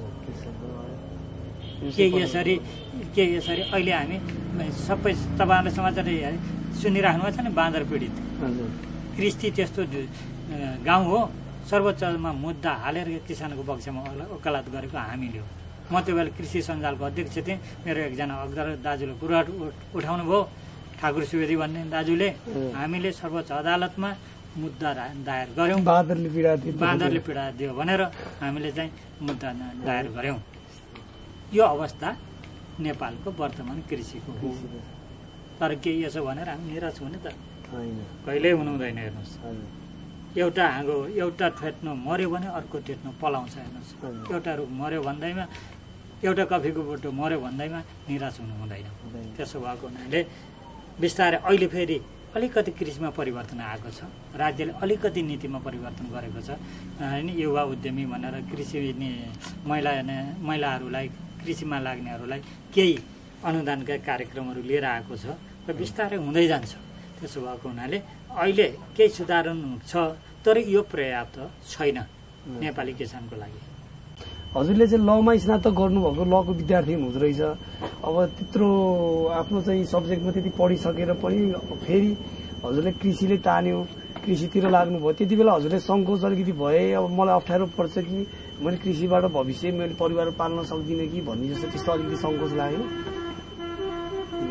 के यसरी अहिले हामी सबै तपाईँहरूले समाचार सुनिराख्नु भएको छ नि, बाँदर पीडित कृषि त्यस्तो गाउँ हो। सर्वोच्चमा मुद्दा हालेर किसानको पक्षमा वकालत गरेको हामीले हो। म त्यो बेला कृषि सञ्जालको अध्यक्ष थिएँ। मेरो एकजना अग्रज दाजुले कुरा उठाउनु भयो, ठाकुर सुवेदी भन्ने दाजुले। हामीले सर्वोच्च अदालतमा मुद्दा दायर गऱ्यौँ। बाँदरले पीडा दियो भनेर हामीले चाहिँ मुद्दा दायर गऱ्यौँ। यो अवस्था नेपालको वर्तमान कृषिको हो। तर के यसो भनेर हामी निराश हुने त कहिल्यै हुनु हुँदैन। हेर्नुहोस्, एउटा हाँगो एउटा ठेट्नो मर्यो भने अर्को ठेट्नो पलाउँछ। हेर्नुहोस्, एउटा रुख मर्यो भन्दैमा, एउटा कफीको बोटो मर्यो भन्दैमा निराश हुनु हुँदैन। त्यसो भएको हुनाले बिस्तारै अहिले फेरि अलिकति कृषिमा परिवर्तन आएको छ। राज्यले अलिकति नीतिमा परिवर्तन गरेको छ। अनि युवा उद्यमी भनेर कृषि महिलाहरूलाई, कृषिमा लाग्नेहरूलाई केही अनुदानका कार्यक्रमहरू लिएर आएको छ र बिस्तारै हुँदै जान्छ। त्यसो भएको हुनाले अहिले केही सुधारण छ, तर यो पर्याप्त छैन नेपाली किसानको लागि। हजुरले चाहिँ लमा स्नातक गर्नुभएको, लको विद्यार्थी हुनुहुँदो रहेछ। अब त्यत्रो आफ्नो चाहिँ सब्जेक्टमा त्यति पढिसकेर पनि फेरि हजुरले कृषिले तान्यो, कृषितिर लाग्नुभयो। त्यति बेला हजुरले सङ्कोच अलिकति भए, अब मलाई अप्ठ्यारो पर्छ कि मैले कृषिबाट भविष्य मैले परिवार पाल्न सक्दिनँ कि भन्ने जस्तो त्यस्तो अलिकति सङ्कोच लागेन?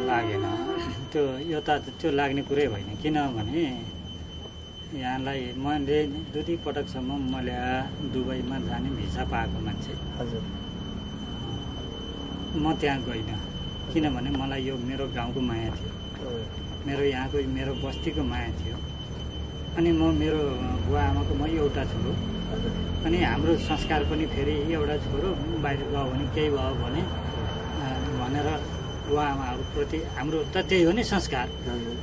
लागेन, यो त त्यो लाग्ने कुरै होइन। किनभने यहाँलाई मैले 2 पटकसम्म मैले दुबईमा जाने भिसा पाएको मान्छे। हजुर, म त्यहाँ गइनँ किनभने मलाई यो मेरो गाउँको माया थियो, मेरो यहाँको मेरो बस्तीको माया थियो। अनि म मेरो बुवा आमाको म एउटा छोरो, अनि हाम्रो संस्कार पनि फेरि एउटा छोरो बाहिर गयो भने केही भयो भने भनेर बुवा आमाहरूप्रति हाम्रो त त्यही हो नि संस्कार।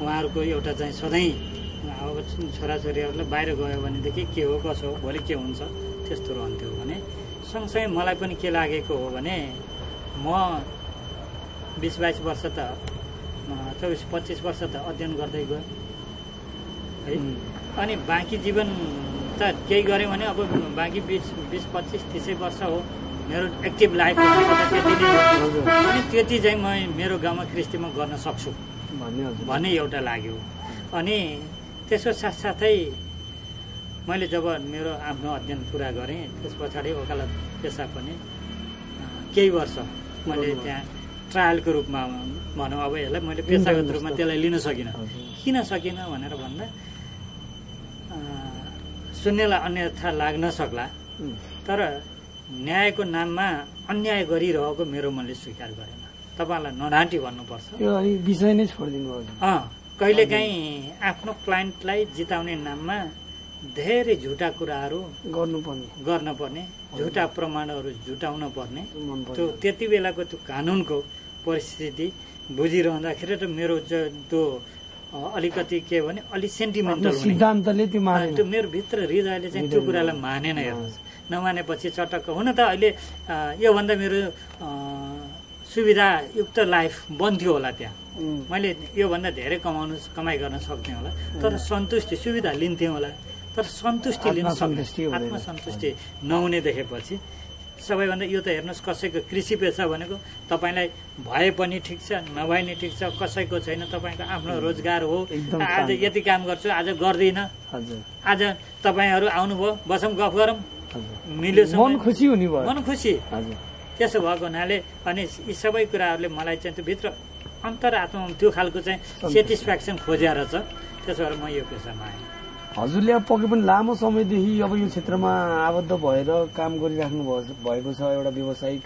उहाँहरूको एउटा चाहिँ सधैँ अब छोराछोरीहरूलाई बाहिर गयो भनेदेखि के हो कसो हो भोलि के हुन्छ त्यस्तो रहन्थ्यो भने सँगसँगै मलाई पनि के लागेको हो भने म 20-22 वर्ष त 24-25 वर्ष त अध्ययन गर्दै गएँ है। अनि बाँकी जीवन त केही गरेँ भने अब बाँकी 20-25-30 वर्ष हो मेरो एक्टिभ लाइफ त्यति नै हो। अनि त्यति चाहिँ म मेरो गाउँमा कृषिमा गर्न सक्छु भन्ने एउटा लाग्यो। अनि त्यसको साथसाथै मैले जब मेरो आफ्नो अध्ययन पुरा गरेँ त्यस पछाडि वकालत पेसा पनि केही वर्ष मैले त्यहाँ ट्रायलको रूपमा भनौँ, अब यसलाई मैले पेसागत रूपमा त्यसलाई लिन सकिनँ। किन सकिनँ भनेर भन्दा सुन्नेलाई अन्यथा लाग्न सक्ला, तर न्यायको नाममा अन्याय गरिरहेको मेरो मनले स्वीकार गरेन। तपाईँलाई नढाँटी भन्नुपर्छ, विषय नै छोडिदिनु भयो। कहिलेकाहीँ आफ्नो क्लाइन्टलाई जिताउने नाममा धेरै झुटा कुराहरू गर्नुपर्ने, झुटा प्रमाणहरू जुटाउन पर्ने, त्यो त्यति बेलाको त्यो कानुनको परिस्थिति बुझिरहँदाखेरि र मेरो त्यो अलिकति के भने अलि सेन्टिमेन्टल सिद्धान्तले त्यो मेरो भित्र हृदयले चाहिँ त्यो कुरालाई मानेन। हेर्नुहोस्, नमानेपछि चटक्क हुन त अहिले योभन्दा मेरो सुविधायुक्त लाइफ बन्थ्यो होला, त्यहाँ मैले योभन्दा धेरै कमाइ गर्न सक्थेँ होला, तर सन्तुष्टि सुविधा लिन्थेँ होला, तर सन्तुष्टि लिन सक्ने आत्मसन्तुष्टि नहुने देखेपछि सबैभन्दा यो त हेर्नुहोस्, कसैको कृषि पेसा भनेको तपाईँलाई भए पनि ठिक छ नभए नि ठिक छ, कसैको छैन, तपाईँको आफ्नो रोजगार हो। आज यति काम गर्छु आज गर्दिनँ, आज तपाईँहरू आउनुभयो बसौँ गफ गरौँ मिल्यो, मन खुसी हुने भयो, मन खुसी। त्यसो भएको हुनाले अनि यी सबै कुराहरूले मलाई चाहिँ त्यो भित्र अन्तरात्मामा त्यो खालको चाहिँ सेटिस्फ्याक्सन खोजेर छ। त्यसो भएर म यो पेसामा आएँ। हजुरले अब पक्कै पनि लामो समयदेखि अब यो क्षेत्रमा आबद्ध भएर काम गरिराख्नु भएको छ, एउटा व्यावसायिक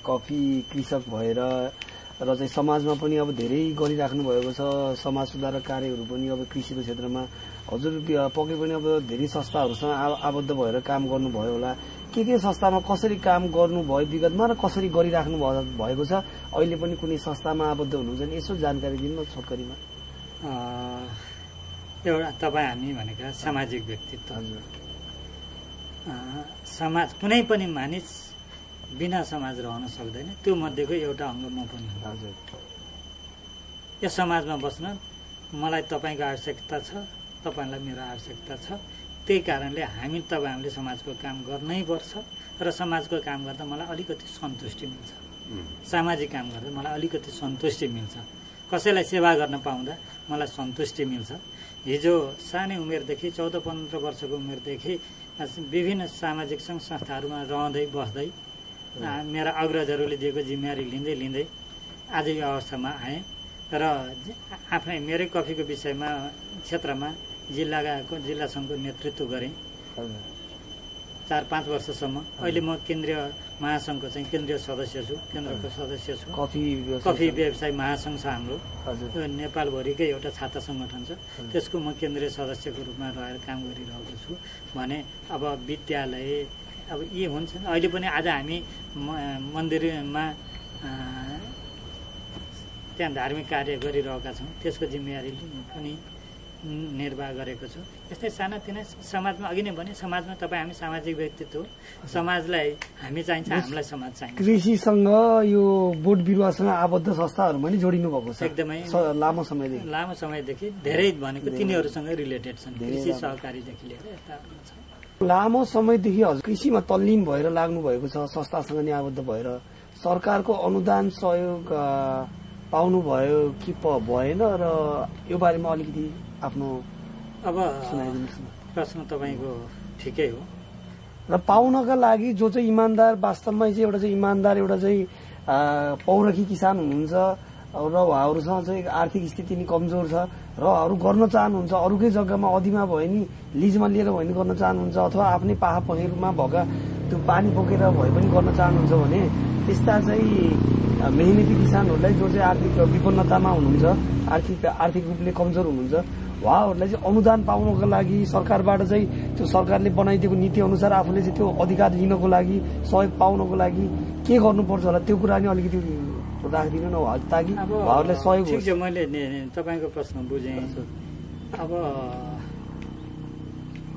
कफी कृषक भएर र चाहिँ समाजमा पनि अब धेरै गरिराख्नु भएको छ, समाज सुधारक कार्यहरू पनि अब कृषिको क्षेत्रमा हजुर पक्कै पनि अब धेरै संस्थाहरूसँग आबद्ध भएर काम गर्नुभयो होला। के संस्थामा कसरी काम गर्नुभयो विगतमा र कसरी गरिराख्नु भएको छ, अहिले पनि कुनै संस्थामा आबद्ध हुनुहुन्छ भने यसो जानकारी दिनु छोटकरीमा। एउटा तपाईँ हामी भनेका सामाजिक व्यक्तित्व, समाज कुनै पनि मानिस बिना समाज रहन सक्दैन, त्यो मध्येको एउटा अङ्ग म पनि हो। यस समाजमा बस्न मलाई तपाईँको आवश्यकता छ, तपाईँलाई मेरो आवश्यकता छ। त्यही कारणले हामीले समाजको काम गर्नै पर्छ र समाजको काम गर्दा मलाई अलिकति सन्तुष्टि मिल्छ, सामाजिक काम गर्दा मलाई अलिकति सन्तुष्टि मिल्छ, कसैलाई सेवा गर्न पाउँदा मलाई सन्तुष्टि मिल्छ। हिजो सानै उमेरदेखि 14-15 वर्षको उमेरदेखि विभिन्न सामाजिक सङ्घ संस्थाहरूमा रहँदै बस्दै मेरा अग्रजहरूले दिएको जिम्मेवारी लिँदै आज यो अवस्थामा आएँ र आफ्नै मेरै कफीको विषयमा क्षेत्रमा जिल्ला सङ्घको नेतृत्व गरेँ 4-5 वर्षसम्म। अहिले म केन्द्रीय महासङ्घको चाहिँ केन्द्रीय सदस्य छु, केन्द्रको सदस्य छु। कफी व्यवसाय महासङ्घ छ हाम्रो, यो नेपालभरिकै एउटा छाता सङ्गठन छ, त्यसको म केन्द्रीय सदस्यको रूपमा रहेर काम गरिरहेको छु। भने अब विद्यालय अब यी हुन्छ, अहिले पनि आज हामी मन्दिरमा त्यहाँ धार्मिक कार्य गरिरहेका छौँ, त्यसको जिम्मेवारी पनि निर्वाह गरेको छु। यस्तै सानातिना समाजमा अघि नै भने समाजमा तपाईँ हामी सामाजिक व्यक्तित्व हो, समाजलाई हामी चाहिन्छ, हामीलाई समाज चाहिन्छ। कृषिसँग यो बोट बिरुवासँग आबद्ध संस्थाहरूमा नि जोडिनु भएको छ एकदमै लामो समयदेखि धेरै भनेको तिनीहरूसँग रिलेटेड छन्, कृषि सहकारीदेखि लिएर यस्ताहरूमा छ। लामो समयदेखि हजुर कृषिमा तल्लीन भएर लाग्नु भएको छ, संस्थासँग नि आबद्ध भएर सरकारको अनुदान सहयोग पाउनु भयो कि भएन र यो बारेमा अलिकति आफ्नो अब प्रश्न तपाईँको ठिकै हो। र पाउनका लागि जो चाहिँ इमान्दार, वास्तवमा चाहिँ एउटा चाहिँ इमान्दार, एउटा चाहिँ पौरखी किसान हुनुहुन्छ र उहाँहरूसँग चाहिँ आर्थिक स्थिति नि कमजोर छ र उहाँहरू गर्न चाहनुहुन्छ, अरूकै जग्गामा अदिमा भए नि लिजमा लिएर भए नि गर्न चाहनुहुन्छ, अथवा आफ्नै पाहा पहिरोमा भएका त्यो पानी बोकेर भए पनि गर्न चाहनुहुन्छ भने त्यस्ता चाहिँ मेहनती किसानहरूलाई जो चाहिँ आर्थिक विपन्नतामा हुनुहुन्छ, आर्थिक रूपले कमजोर हुनुहुन्छ, उहाँहरूलाई चाहिँ अनुदान पाउनको लागि सरकारबाट चाहिँ त्यो सरकारले बनाइदिएको नीति अनुसार आफूले चाहिँ त्यो अधिकार लिनको लागि, सहयोग पाउनको लागि के गर्नुपर्छ होला त्यो कुरा नि अलिकति राखिदिनु न, ताकि उहाँहरूलाई सहयोग ठिक छ। मैले तपाईँको प्रश्न बुझेँ। अब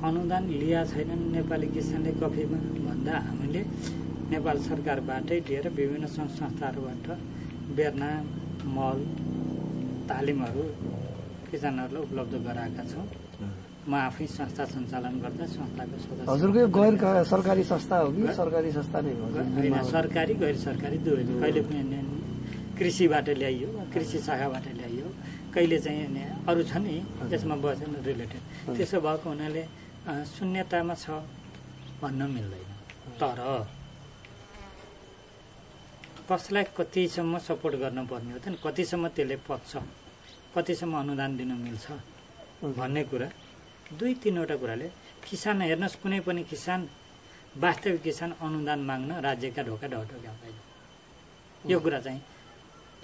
अनुदान लिया छैनन् नेपाली किसानले कफीमा भन्दा हामीले नेपाल सरकारबाटै लिएर विभिन्न संस्थाहरूबाट बेर्ना, मल, तालिमहरू किसानहरूलाई उपलब्ध गराएका छौँ। म आफै संस्था सञ्चालन गर्दा संस्थाको सदस्य। हजुरको गैर सरकारी संस्था हो कि सरकारी संस्था नै हो? होइन, सरकारी गैर सरकारी दुवै। कहिले पनि कृषिबाट ल्याइयो, कृषि शाखाबाट ल्याइयो, कहिले चाहिँ अरू छ नि त्यसमा बसेन रिलेटेड। त्यसो भएको हुनाले शून्यतामा छ भन्न मिल्दैन। तर कसलाई कतिसम्म सपोर्ट गर्नुपर्ने हो त, कतिसम्म त्यसले पच्छ, कतिसम्म अनुदान दिन मिल्छ भन्ने कुरा 2-3वटा कुराले किसान हेर्नुहोस्, कुनै पनि किसान वास्तविक किसान अनुदान माग्न राज्यका ढोका ढकढकाउँदैन। यो कुरा चाहिँ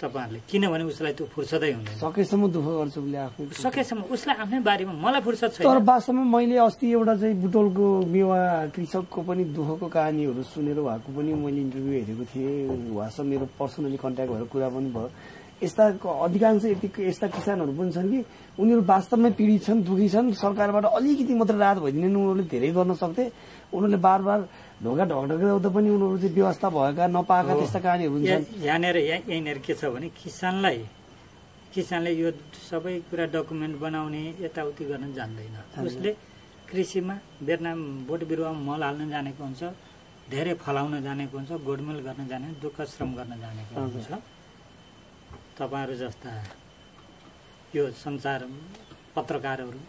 तपाईँहरूले, किनभने उसलाई त्यो फुर्सदै हुँदैन। सकेसम्म दुःख गर्छु उसले आफै, सकेसम्म उसलाई आफ्नै बारीमा, मलाई फुर्सद छैन। तर वास्तवमा मैले अस्ति एउटा चाहिँ बुटोलको मेवा कृषकको पनि दुःखको कहानीहरू सुनेर उहाँको पनि मैले इन्टरभ्यू हेरेको थिएँ, उहाँसँग मेरो पर्सनली कन्ट्याक्ट भएर कुरा पनि भयो। यस्ता अधिकांश यस्ता किसानहरू पनि छन् कि उनीहरू वास्तवमै पीडित छन्, दुखी छन्, सरकारबाट अलिकति मात्र राहत भइदिने उनीहरूले धेरै गर्न सक्थे, उनीहरूले बार बार ढोका ढकढकाउँदा पनि उनीहरू चाहिँ व्यवस्था भएका नपाएका त्यस्ता कहानीहरू छन्। यहाँनिर के छ भने किसानले यो सबै कुरा डकुमेन्ट बनाउने यताउति गर्न जान्दैन। उसले कृषिमा बेर्ना बोट बिरुवा मल हाल्न जानेको हुन्छ, धेरै फलाउन जानेको हुन्छ, गोडमेल गर्न जाने, दुःख श्रम गर्न जानेको हुन्छ। तपाईँहरू जस्ता यो सञ्चार पत्रकारहरू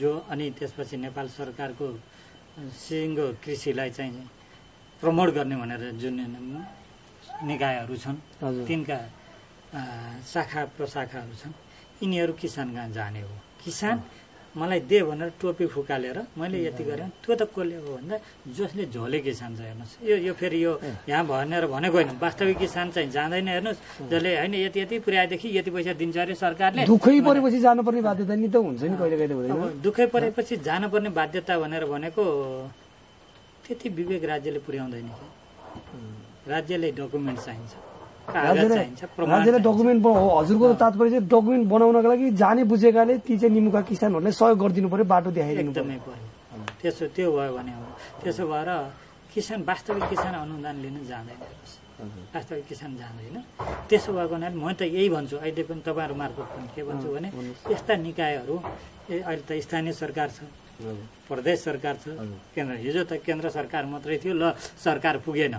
जो, अनि त्यसपछि नेपाल सरकारको सिङ्गो कृषिलाई चाहिँ प्रमोट गर्ने भनेर जुन निकायहरू छन्, तिनका शाखा प्रशाखाहरू छन्, यिनीहरू किसान कहाँ जाने हो? किसान मलाई दे भनेर टोपी फुकालेर मैले यति गरेँ, त्यो त कसले हो भन्दा जसले झोले किसान छ। हेर्नुहोस्, यो फेरि यो यहाँ भनेर भनेको होइन, वास्तविक किसान चाहिँ जाँदैन। हेर्नुहोस्, जसले होइन यति यति पुर्याएदेखि यति पैसा दिन्छ अरे सरकारले, दुःखै परेपछि जानुपर्ने बाध्यता नि त हुन्छ नि कहिले कहिले हुँदैन। दुःखै परेपछि जानुपर्ने बाध्यता भनेर भनेको त्यति विवेक राज्यले पुर्याउँदैन कि। राज्यले डकुमेन्ट चाहिन्छ, राज्यले डकुमेन्ट। हजुरको तात्पर्य चाहिँ डकुमेन्ट बनाउनका लागि जाने बुझेकाले ती चाहिँ निमुखा किसानहरूलाई सहयोग गरिदिनु पर्यो, बाटो देखाइदिनु एकदमै पर्यो। त्यो भयो भने हो। त्यसो भएर किसान, वास्तविक किसान अनुदान लिन जाँदैन, वास्तविक किसान जाँदैन। त्यसो भएको हुनाले म त यही भन्छु, अहिले पनि तपाईँहरू मार्फत पनि के भन्छु भने यस्ता निकायहरू, अहिले त स्थानीय सरकार छ, प्रदेश सरकार छ, केन्द्र, हिजो त केन्द्र सरकार मात्रै थियो, ल सरकार पुगेन।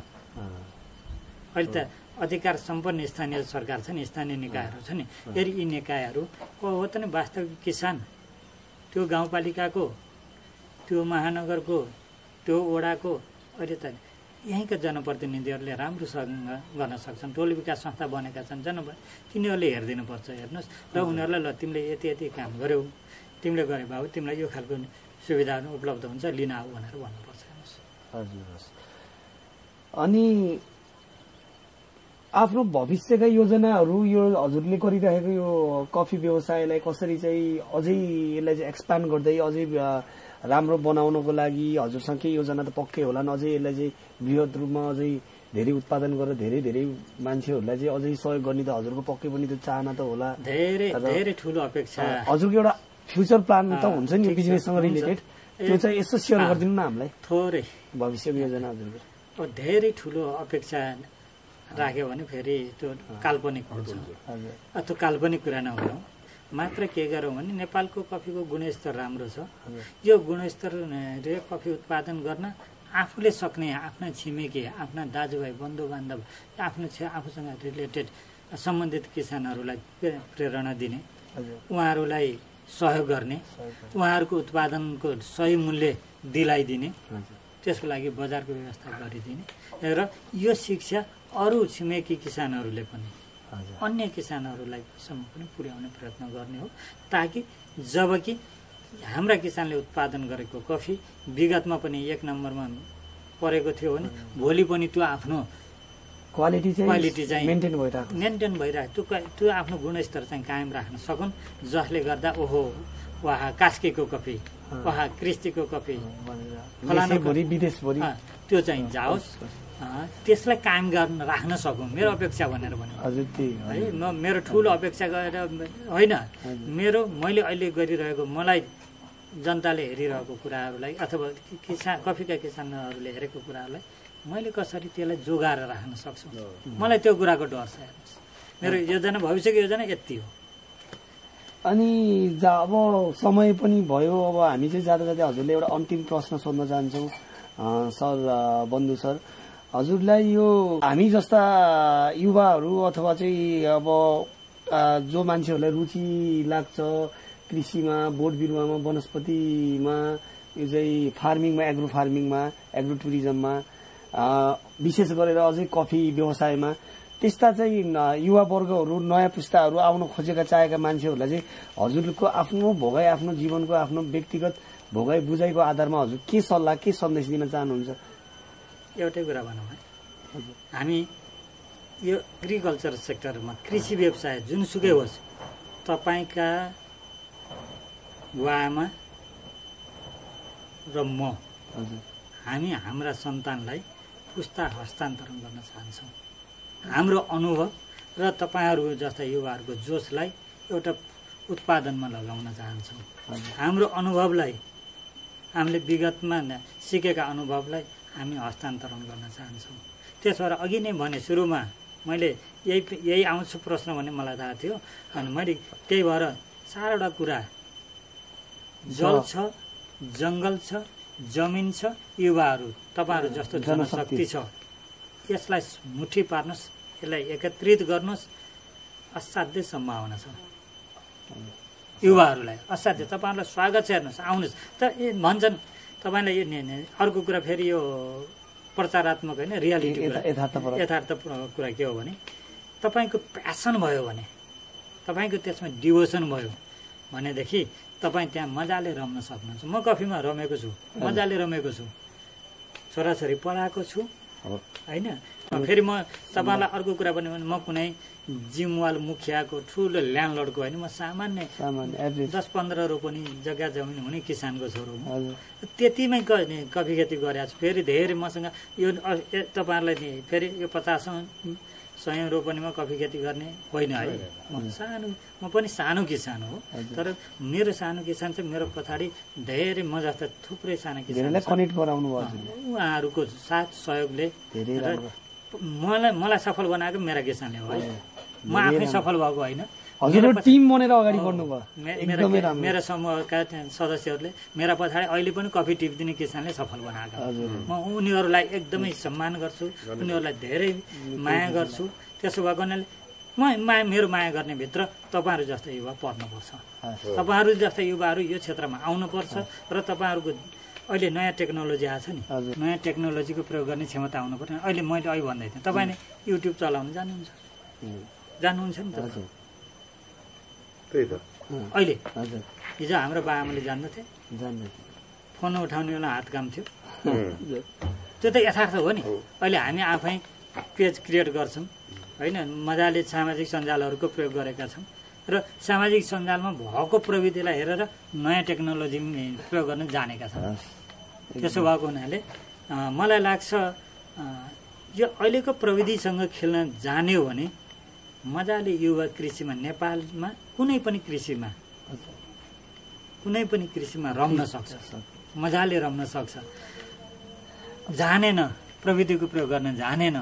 अहिले त अधिकार सम्पन्न स्थानीय सरकार छ नि, स्थानीय निकायहरू छ नि। फेरि यी निकायहरू को हो त नि वास्तविक किसान, त्यो गाउँपालिकाको, त्यो महानगरको, त्यो वडाको, अहिले त यहीँका जनप्रतिनिधिहरूले राम्रोसँग गर्न सक्छन्। टोल विकास संस्था बनेका छन्, तिनीहरूले हेरिदिनुपर्छ। हेर्नुहोस्, र उनीहरूलाई ल तिमीले यति यति काम गर्यौ, तिमीले गरे बाबु तिमीलाई यो खालको सुविधाहरू उपलब्ध हुन्छ, लिन आऊ भनेर भन्नुपर्छ। हेर्नुहोस्। हजुर। अनि आफ्नो भविष्यका योजनाहरू यो हजुरले गरिरहेको यो कफी व्यवसायलाई कसरी चाहिँ अझै यसलाई चाहिँ एक्सपान्ड गर्दै अझै राम्रो बनाउनको लागि हजुरसँग के योजना त पक्कै होला, अझै यसलाई चाहिँ बृहत रूपमा अझै धेरै उत्पादन गरेर धेरै धेरै मान्छेहरूलाई चाहिँ अझै सहयोग गर्ने त हजुरको पक्कै पनि त्यो चाहना त होला। धेरै ठुलो अपेक्षा। हजुरको एउटा फ्युचर प्लान त हुन्छ नि बिजनेससँग रिलेटेड, त्यो चाहिँ यसो सेयर गरिदिनु न हामीलाई, थोरै भविष्यको योजना हजुरको। धेरै ठुलो अपेक्षा राख्यो भने फेरि त्यो काल्पनिक हुन्छ। त्यो काल्पनिक कुरा नहो, मात्र के गरौँ भने नेपालको कफीको गुणस्तर राम्रो छ। यो गुणस्तरले कफी उत्पादन गर्न आफूले सक्ने आफ्ना छिमेकी, आफ्ना दाजुभाइ, बन्धु बान्धव, आफूसँग रिलेटेड सम्बन्धित किसानहरूलाई प्रेरणा दिने, उहाँहरूलाई सहयोग गर्ने, उहाँहरूको उत्पादनको सही मूल्य दिलाइदिने, त्यसको लागि बजारको व्यवस्था गरिदिने र यो शिक्षा अरू छिमेकी किसानहरूले पनि अन्य किसानहरूलाई सम्म पनि पुर्याउने प्रयत्न गर्ने हो, ताकि जबकि हाम्रा किसानले उत्पादन गरेको कफी विगतमा पनि 1 नम्बरमा परेको थियो भने भोलि पनि त्यो आफ्नो क्वालिटी चाहिँ मेन्टेन भइरहेको, त्यो आफ्नो गुणस्तर चाहिँ कायम राख्न सकुन्, जसले गर्दा ओहो वाह कास्कीको कफी, वाह क्रिस्टीको कफी, फलाना विदेशभरि त्यो चाहिँ जाओस्, त्यसलाई कायम गर्न राख्न सकौँ, मेरो अपेक्षा भनेर भन्यो है। म मेरो ठुलो अपेक्षा गरेर होइन, मैले अहिले गरिरहेको, मलाई जनताले हेरिरहेको कुराहरूलाई अथवा कफीका किसानहरूले हेरेको कुराहरूलाई मैले कसरी त्यसलाई जोगाएर राख्न सक्छु, मलाई त्यो कुराको डर छ। हेर्नुहोस्, मेरो योजना, भविष्यको योजना यति हो। अनि अब समय पनि भयो, अब हामी चाहिँ जाँदा जाँदै हजुरले एउटा अन्तिम प्रश्न सोध्न चाहन्छौँ सर, बन्धु सर, हजुरलाई यो हामी जस्ता युवाहरू अथवा चाहिँ अब जो मान्छेहरूलाई रुचि लाग्छ कृषिमा, बोट बिरुवामा, वनस्पतिमा, यो चाहिँ फार्मिङमा, एग्रो फार्मिङमा, एग्रो टुरिज्ममा, विशेष गरेर अझै कफी व्यवसायमा, त्यस्ता चाहिँ युवा वर्गहरू, नयाँ पुस्ताहरू आउन खोजेका चाहेका मान्छेहरूलाई चाहिँ हजुरको आफ्नो भोगाई, आफ्नो जीवनको आफ्नो व्यक्तिगत भोगाई बुझाइको आधारमा हजुर के सल्लाह, के सन्देश दिन चाहनुहुन्छ? एउटै कुरा भनौँ है, हामी यो एग्रिकल्चर सेक्टरमा, कृषि व्यवसाय जुनसुकै होस्, तपाईँका बुवाआमा र म, हामी हाम्रा सन्तानलाई पुस्ता हस्तान्तरण गर्न चाहन्छौँ। हाम्रो अनुभव र तपाईँहरू जस्ता युवाहरूको जोसलाई एउटा उत्पादनमा लगाउन चाहन्छौँ। हाम्रो अनुभवलाई, हामीले विगतमा सिकेका अनुभवलाई हामी हस्तान्तरण गर्न चाहन्छौँ। त्यसो भएर अघि नै भने, सुरुमा मैले यही आउँछु प्रश्न भन्ने मलाई थाहा थियो, अनि मैले त्यही भएर 4वटा कुरा, जल छ, जङ्गल छ, जमिन छ, युवाहरू, तपाईँहरू जस्तो जनशक्ति छ, यसलाई मुठी पार्नुहोस्, यसलाई एकत्रित गर्नुहोस्, असाध्यै सम्भावना छ। युवाहरूलाई असाध्य, तपाईँहरूलाई स्वागत छ, हेर्नुहोस्, आउनुहोस्। त भन्छन् तपाईँलाई यो अर्को कुरा फेरि यो प्रचारात्मक होइन, रियालिटी यथार्थ कुरा के हो भने, तपाईँको प्यासन भयो भने, तपाईँको त्यसमा डिभोसन भयो भनेदेखि तपाईँ त्यहाँ मजाले रम्न सक्नुहुन्छ। म कफीमा रमेको छु, मजाले रमेको छु, छोराछोरी पढाएको छु होइन। फेरि म तपाईँलाई अर्को कुरा पनि भने, म कुनै जिमवाल मुखियाको ठुलो ल्यान्डलर्डको होइन, म सामान्य 10-15 रोपनी जग्गा जमिन हुने किसानको छोरो हो। त्यतिमै कफी खेती गरेको छु। फेरि धेरै मसँग यो तपाईँहरूलाई नि फेरि यो 50-100 रोपनीमा कफी खेती गर्ने होइन है। म पनि सानो किसान हो, तर मेरो सानो किसान चाहिँ मेरो पछाडि धेरै म जस्ता थुप्रै साना किसानलाई कनेक्ट गराउनु भयो। उहाँहरूको साथ सहयोगले मलाई सफल बनाएको मेरा किसानले हो है। म आफै सफल भएको होइन, हजुरले टिम बनेर अगाडि बढ्नुभयो। मेरा समूहका सदस्यहरूले मेरा पछाडि अहिले पनि कफी टिप दिने किसानले सफल बनाएको। म उनीहरूलाई एकदमै सम्मान गर्छु, उनीहरूलाई धेरै माया गर्छु। त्यसो भएको हुनाले मेरो माया गर्ने भित्र तपाईँहरू जस्ता युवा पर्नुपर्छ। तपाईँहरू जस्ता युवाहरू यो क्षेत्रमा आउनुपर्छ र तपाईँहरूको अहिले नयाँ टेक्नोलोजी आएको छ नि, नयाँ टेक्नोलोजीको प्रयोग गर्ने क्षमता आउनुपर्छ। अहिले मैले अहिले भन्दै थिएँ, तपाईँले युट्युब चलाउनु जान्नुहुन्छ नि त? अहिले हिजो हाम्रो बाआमाले जान्दैथे, फोन उठाउने बेला हात काम थियो, त्यो त यथार्थ हो नि। अहिले हामी आफै पेज क्रिएट गर्छौँ होइन, मजाले सामाजिक सञ्जालहरूको प्रयोग गरेका छौँ र सामाजिक सञ्जालमा भएको प्रविधिलाई हेरेर नयाँ टेक्नोलोजी प्रयोग गर्न जानेका छौँ। त्यसो भएको हुनाले मलाई लाग्छ यो अहिलेको प्रविधिसँग खेल्न जाने हो भने मजाले युवा कृषिमा नेपालमा कुनै पनि कृषिमा रम्न सक्छ, मजाले रम्न सक्छ। जानेन, प्रविधिको प्रयोग गर्न जानेन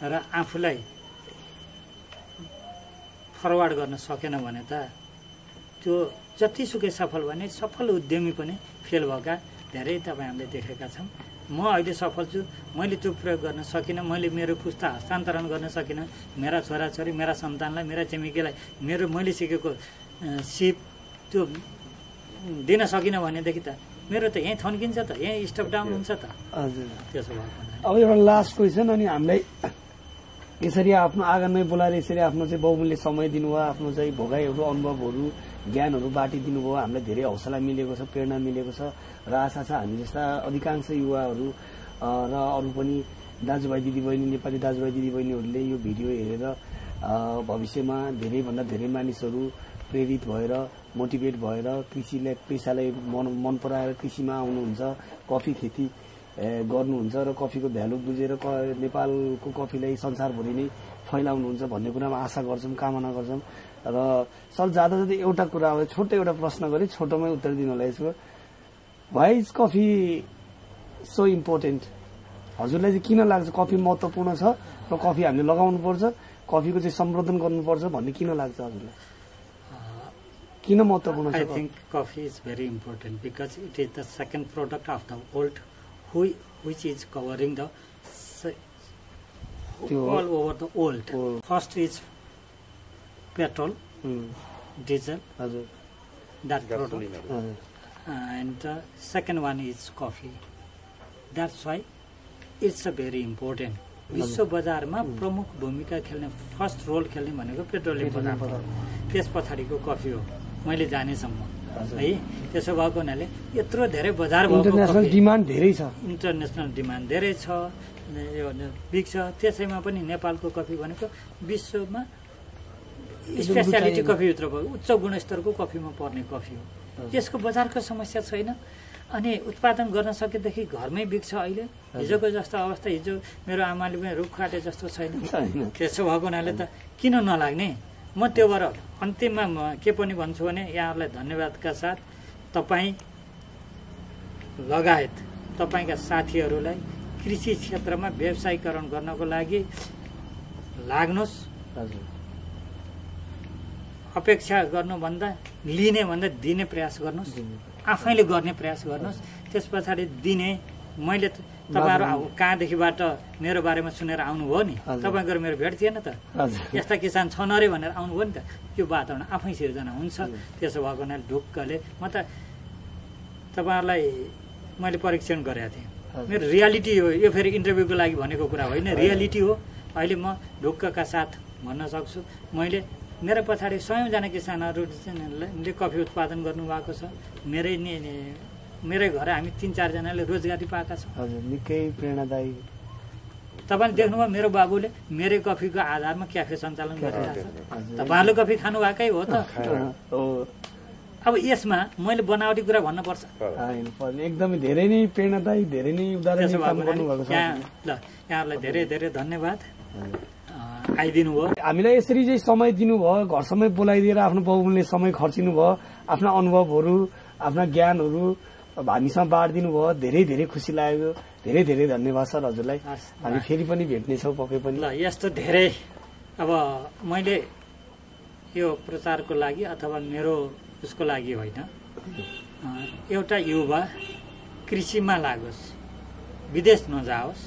र आफूलाई फरवार्ड गर्न सकेन भने त त्यो जतिसुकै सफल भने सफल उद्यमी पनि फेल भएका धेरै तपाईँ हामीले देखेका छौँ। म अहिले सफल छु, मैले त्यो प्रयोग गर्न सकिनँ, मैले मेरो पुस्ता हस्तान्तरण गर्न सकिनँ, मेरा छोराछोरी, मेरा सन्तानलाई, मेरा छिमेकीलाई मैले सिकेको सिप त्यो दिन सकिनँ भनेदेखि त मेरो त यहीँ थन्किन्छ त, यहीँ स्टप डाउन हुन्छ त। हजुर, त्यसो भएको अब एउटा लास्ट क्वेसन, अनि हामीलाई यसरी आफ्नो आँगनमै बोलाएर यसरी आफ्नो चाहिँ बहुमूल्य समय दिनुभयो, आफ्नो चाहिँ भोगाइहरू, अनुभवहरू, ज्ञानहरू बाँटिदिनु भयो, हामीलाई धेरै हौसला मिलेको छ, प्रेरणा मिलेको छ र आशा छ हामी जस्ता अधिकांश युवाहरू र अरू पनि दाजुभाइ दिदीबहिनी, नेपाली दाजुभाइ दिदीबहिनीहरूले यो भिडियो हेरेर भविष्यमा धेरैभन्दा धेरै मानिसहरू प्रेरित भएर, मोटिभेट भएर कृषिलाई, पेसालाई मन पराएर कृषिमा आउनुहुन्छ, कफी खेती गर्नुहुन्छ र कफीको भ्यालु बुझेर नेपालको कफीलाई संसारभरि नै फैलाउनुहुन्छ भन्ने कुरामा आशा गर्छौँ, कामना गर्छौँ। र सर जाँदा जाँदै एउटा कुरा, अब छोटो एउटा प्रश्न गरेँ, छोटोमै उत्तर दिनु होला यसको। Why is coffee so important? हजुरलाई चाहिँ किन लाग्छ कफी महत्त्वपूर्ण छ र कफी हामीले लगाउनुपर्छ, कफीको चाहिँ सम्वर्धन गर्नुपर्छ भन्ने किन लाग्छ हजुरलाई? किन महत्त्वपूर्ण छ? I think coffee is very important because it is the second product of the world which is covering the all over the world. First is petrol, diesel, that product, and the second one is coffee. That's why it's a very important. विश्व बजारमा प्रमुख भूमिका खेल्ने, फर्स्ट रोल खेल्ने भनेको पेट्रोलियम पदार्थ, त्यस पछाडिको कफी हो मैले जानेसम्म है। त्यसो भएको हुनाले यत्रो धेरै बजार भएको, इन्टरनेसनल डिमान्ड धेरै छ, इन्टरनेसनल डिमान्ड धेरै छ, यो बिग्छ। त्यसैमा पनि नेपालको कफी भनेको विश्वमा स्पेसियालिटी कफीभित्र भयो, उच्च गुणस्तरको कफीमा पर्ने कफी हो। त्यसको बजारको समस्या छैन, अनि उत्पादन गर्न सकेदेखि घरमै बिग्छ। अहिले हिजोको जस्तो अवस्था, हिजो मेरो आमाले पनि रुख काटे जस्तो छैन। त्यसो भएको हुनाले त किन नलाग्ने? म त्यो भएर अन्तिममा म के पनि भन्छु भने यहाँहरूलाई धन्यवादका साथ तपाईँ लगायत तपाईँका साथीहरूलाई कृषि क्षेत्रमा व्यवसायीकरण गर्नको लागि लाग्नुहोस्। अपेक्षा गर्नुभन्दा, लिने भन्दा दिने प्रयास गर्नुहोस्, आफैले गर्ने प्रयास गर्नुहोस्। त्यस पछाडि दिने, मैले तपाईँहरू कहाँदेखिबाट मेरो बारेमा सुनेर आउनुभयो नि, तपाईँको मेरो भेट थिएन त, यस्ता किसान छन् अरे भनेर आउनुभयो नि त, यो वातावरण आफै सिर्जना हुन्छ। त्यसो भएको हुनाले ढुक्कले म त तपाईँहरूलाई मैले परीक्षण गरेको थिएँ, मेरो रियालिटी हो यो, फेरि इन्टरभ्यूको लागि भनेको कुरा होइन, रियालिटी हो। अहिले म ढुक्कका साथ भन्न सक्छु, मैले मेरो पछाडि 100जना किसानहरूले कफी उत्पादन गर्नुभएको छ। मेरै घर हामी 3-4जनाले रोजगारी पाएका छौँ। निकै प्रेरणादायी। तपाईँले देख्नुभयो मेरो बाबुले मेरै कफीको आधारमा क्याफे सञ्चालन गरिरहेको छ। तपाईँहरूले कफी खानुभएकै हो त। अब यसमा मैले बनावटी कुरा भन्नुपर्छ? एकदमै धेरै नै प्रेरणादायी, धेरै नै उदाहरण काम गर्नुभएको छ। ल, यहाँहरूलाई धेरै धेरै धन्यवाद, आइदिनु भयो, हामीलाई यसरी चाहिँ समय दिनुभयो, घरसम्मै बोलाइदिएर आफ्नो बहुमूल्य समय खर्चिनु भयो, आफ्ना अनुभवहरू, आफ्ना ज्ञानहरू हामीसँग बाँडिदिनु भयो। धेरै धेरै खुसी लाग्यो, धेरै धेरै धन्यवाद सर हजुरलाई। हामी फेरि पनि भेट्नेछौँ पक्कै पनि। ल, यस्तो धेरै, अब मैले यो प्रचारको लागि अथवा मेरो उसको लागि होइन, एउटा युवा कृषिमा लागोस्, विदेश नजाओस्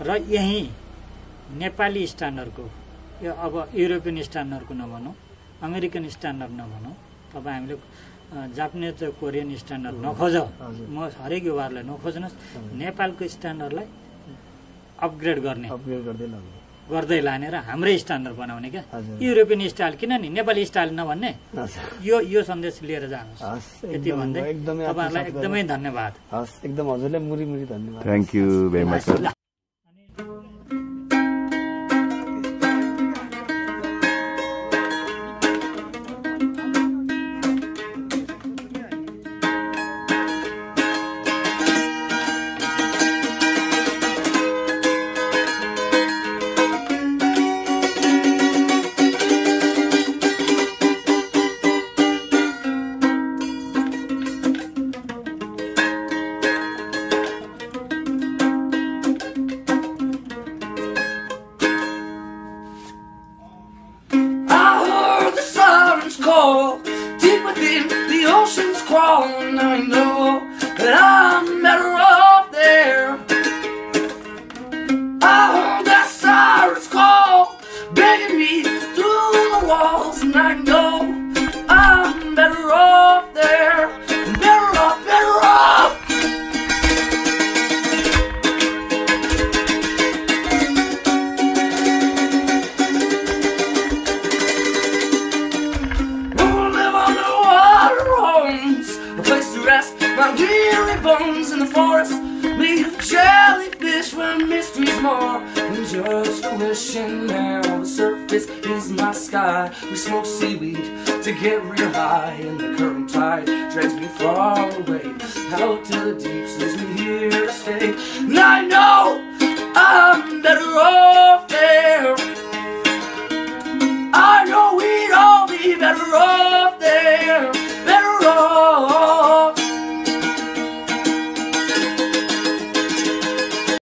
र यहीँ नेपाली स्ट्यान्डर्डको, यो अब युरोपियन स्ट्यान्डर्डको नभनौँ, अमेरिकन स्ट्यान्डर्ड नभनौँ, तपाईँ हामीले जापानिज कोरियन स्ट्यान्डर्ड नखोज, म हरेक युवाहरूलाई नखोज्नुहोस्, नेपालको स्ट्यान्डर्डलाई अपग्रेड गर्दै लाने र हाम्रै स्ट्यान्डर्ड बनाउने क्या। युरोपियन स्टाइल किन नि, नेपाली स्टाइल नभन्ने, यो सन्देश लिएर जानुहोस्। यति भन्दै तपाईँहरूलाई एकदमै धन्यवाद। एकदम हजुरलाई मुरी मुरी धन्यवाद। Thank you very much. within the ocean's crawl, and I know that I'm better off there. I heard that sirens call, begging me through the walls, and I know I'm better off there. Better off, better off. A place to rest my weary bones in the forest, made of jellyfish where mystery's more than just a wish. And now the surface is my sky. We smoke seaweed to get real high, and the current tide drags me far away out to the deeps, leaves me here to stay. And I know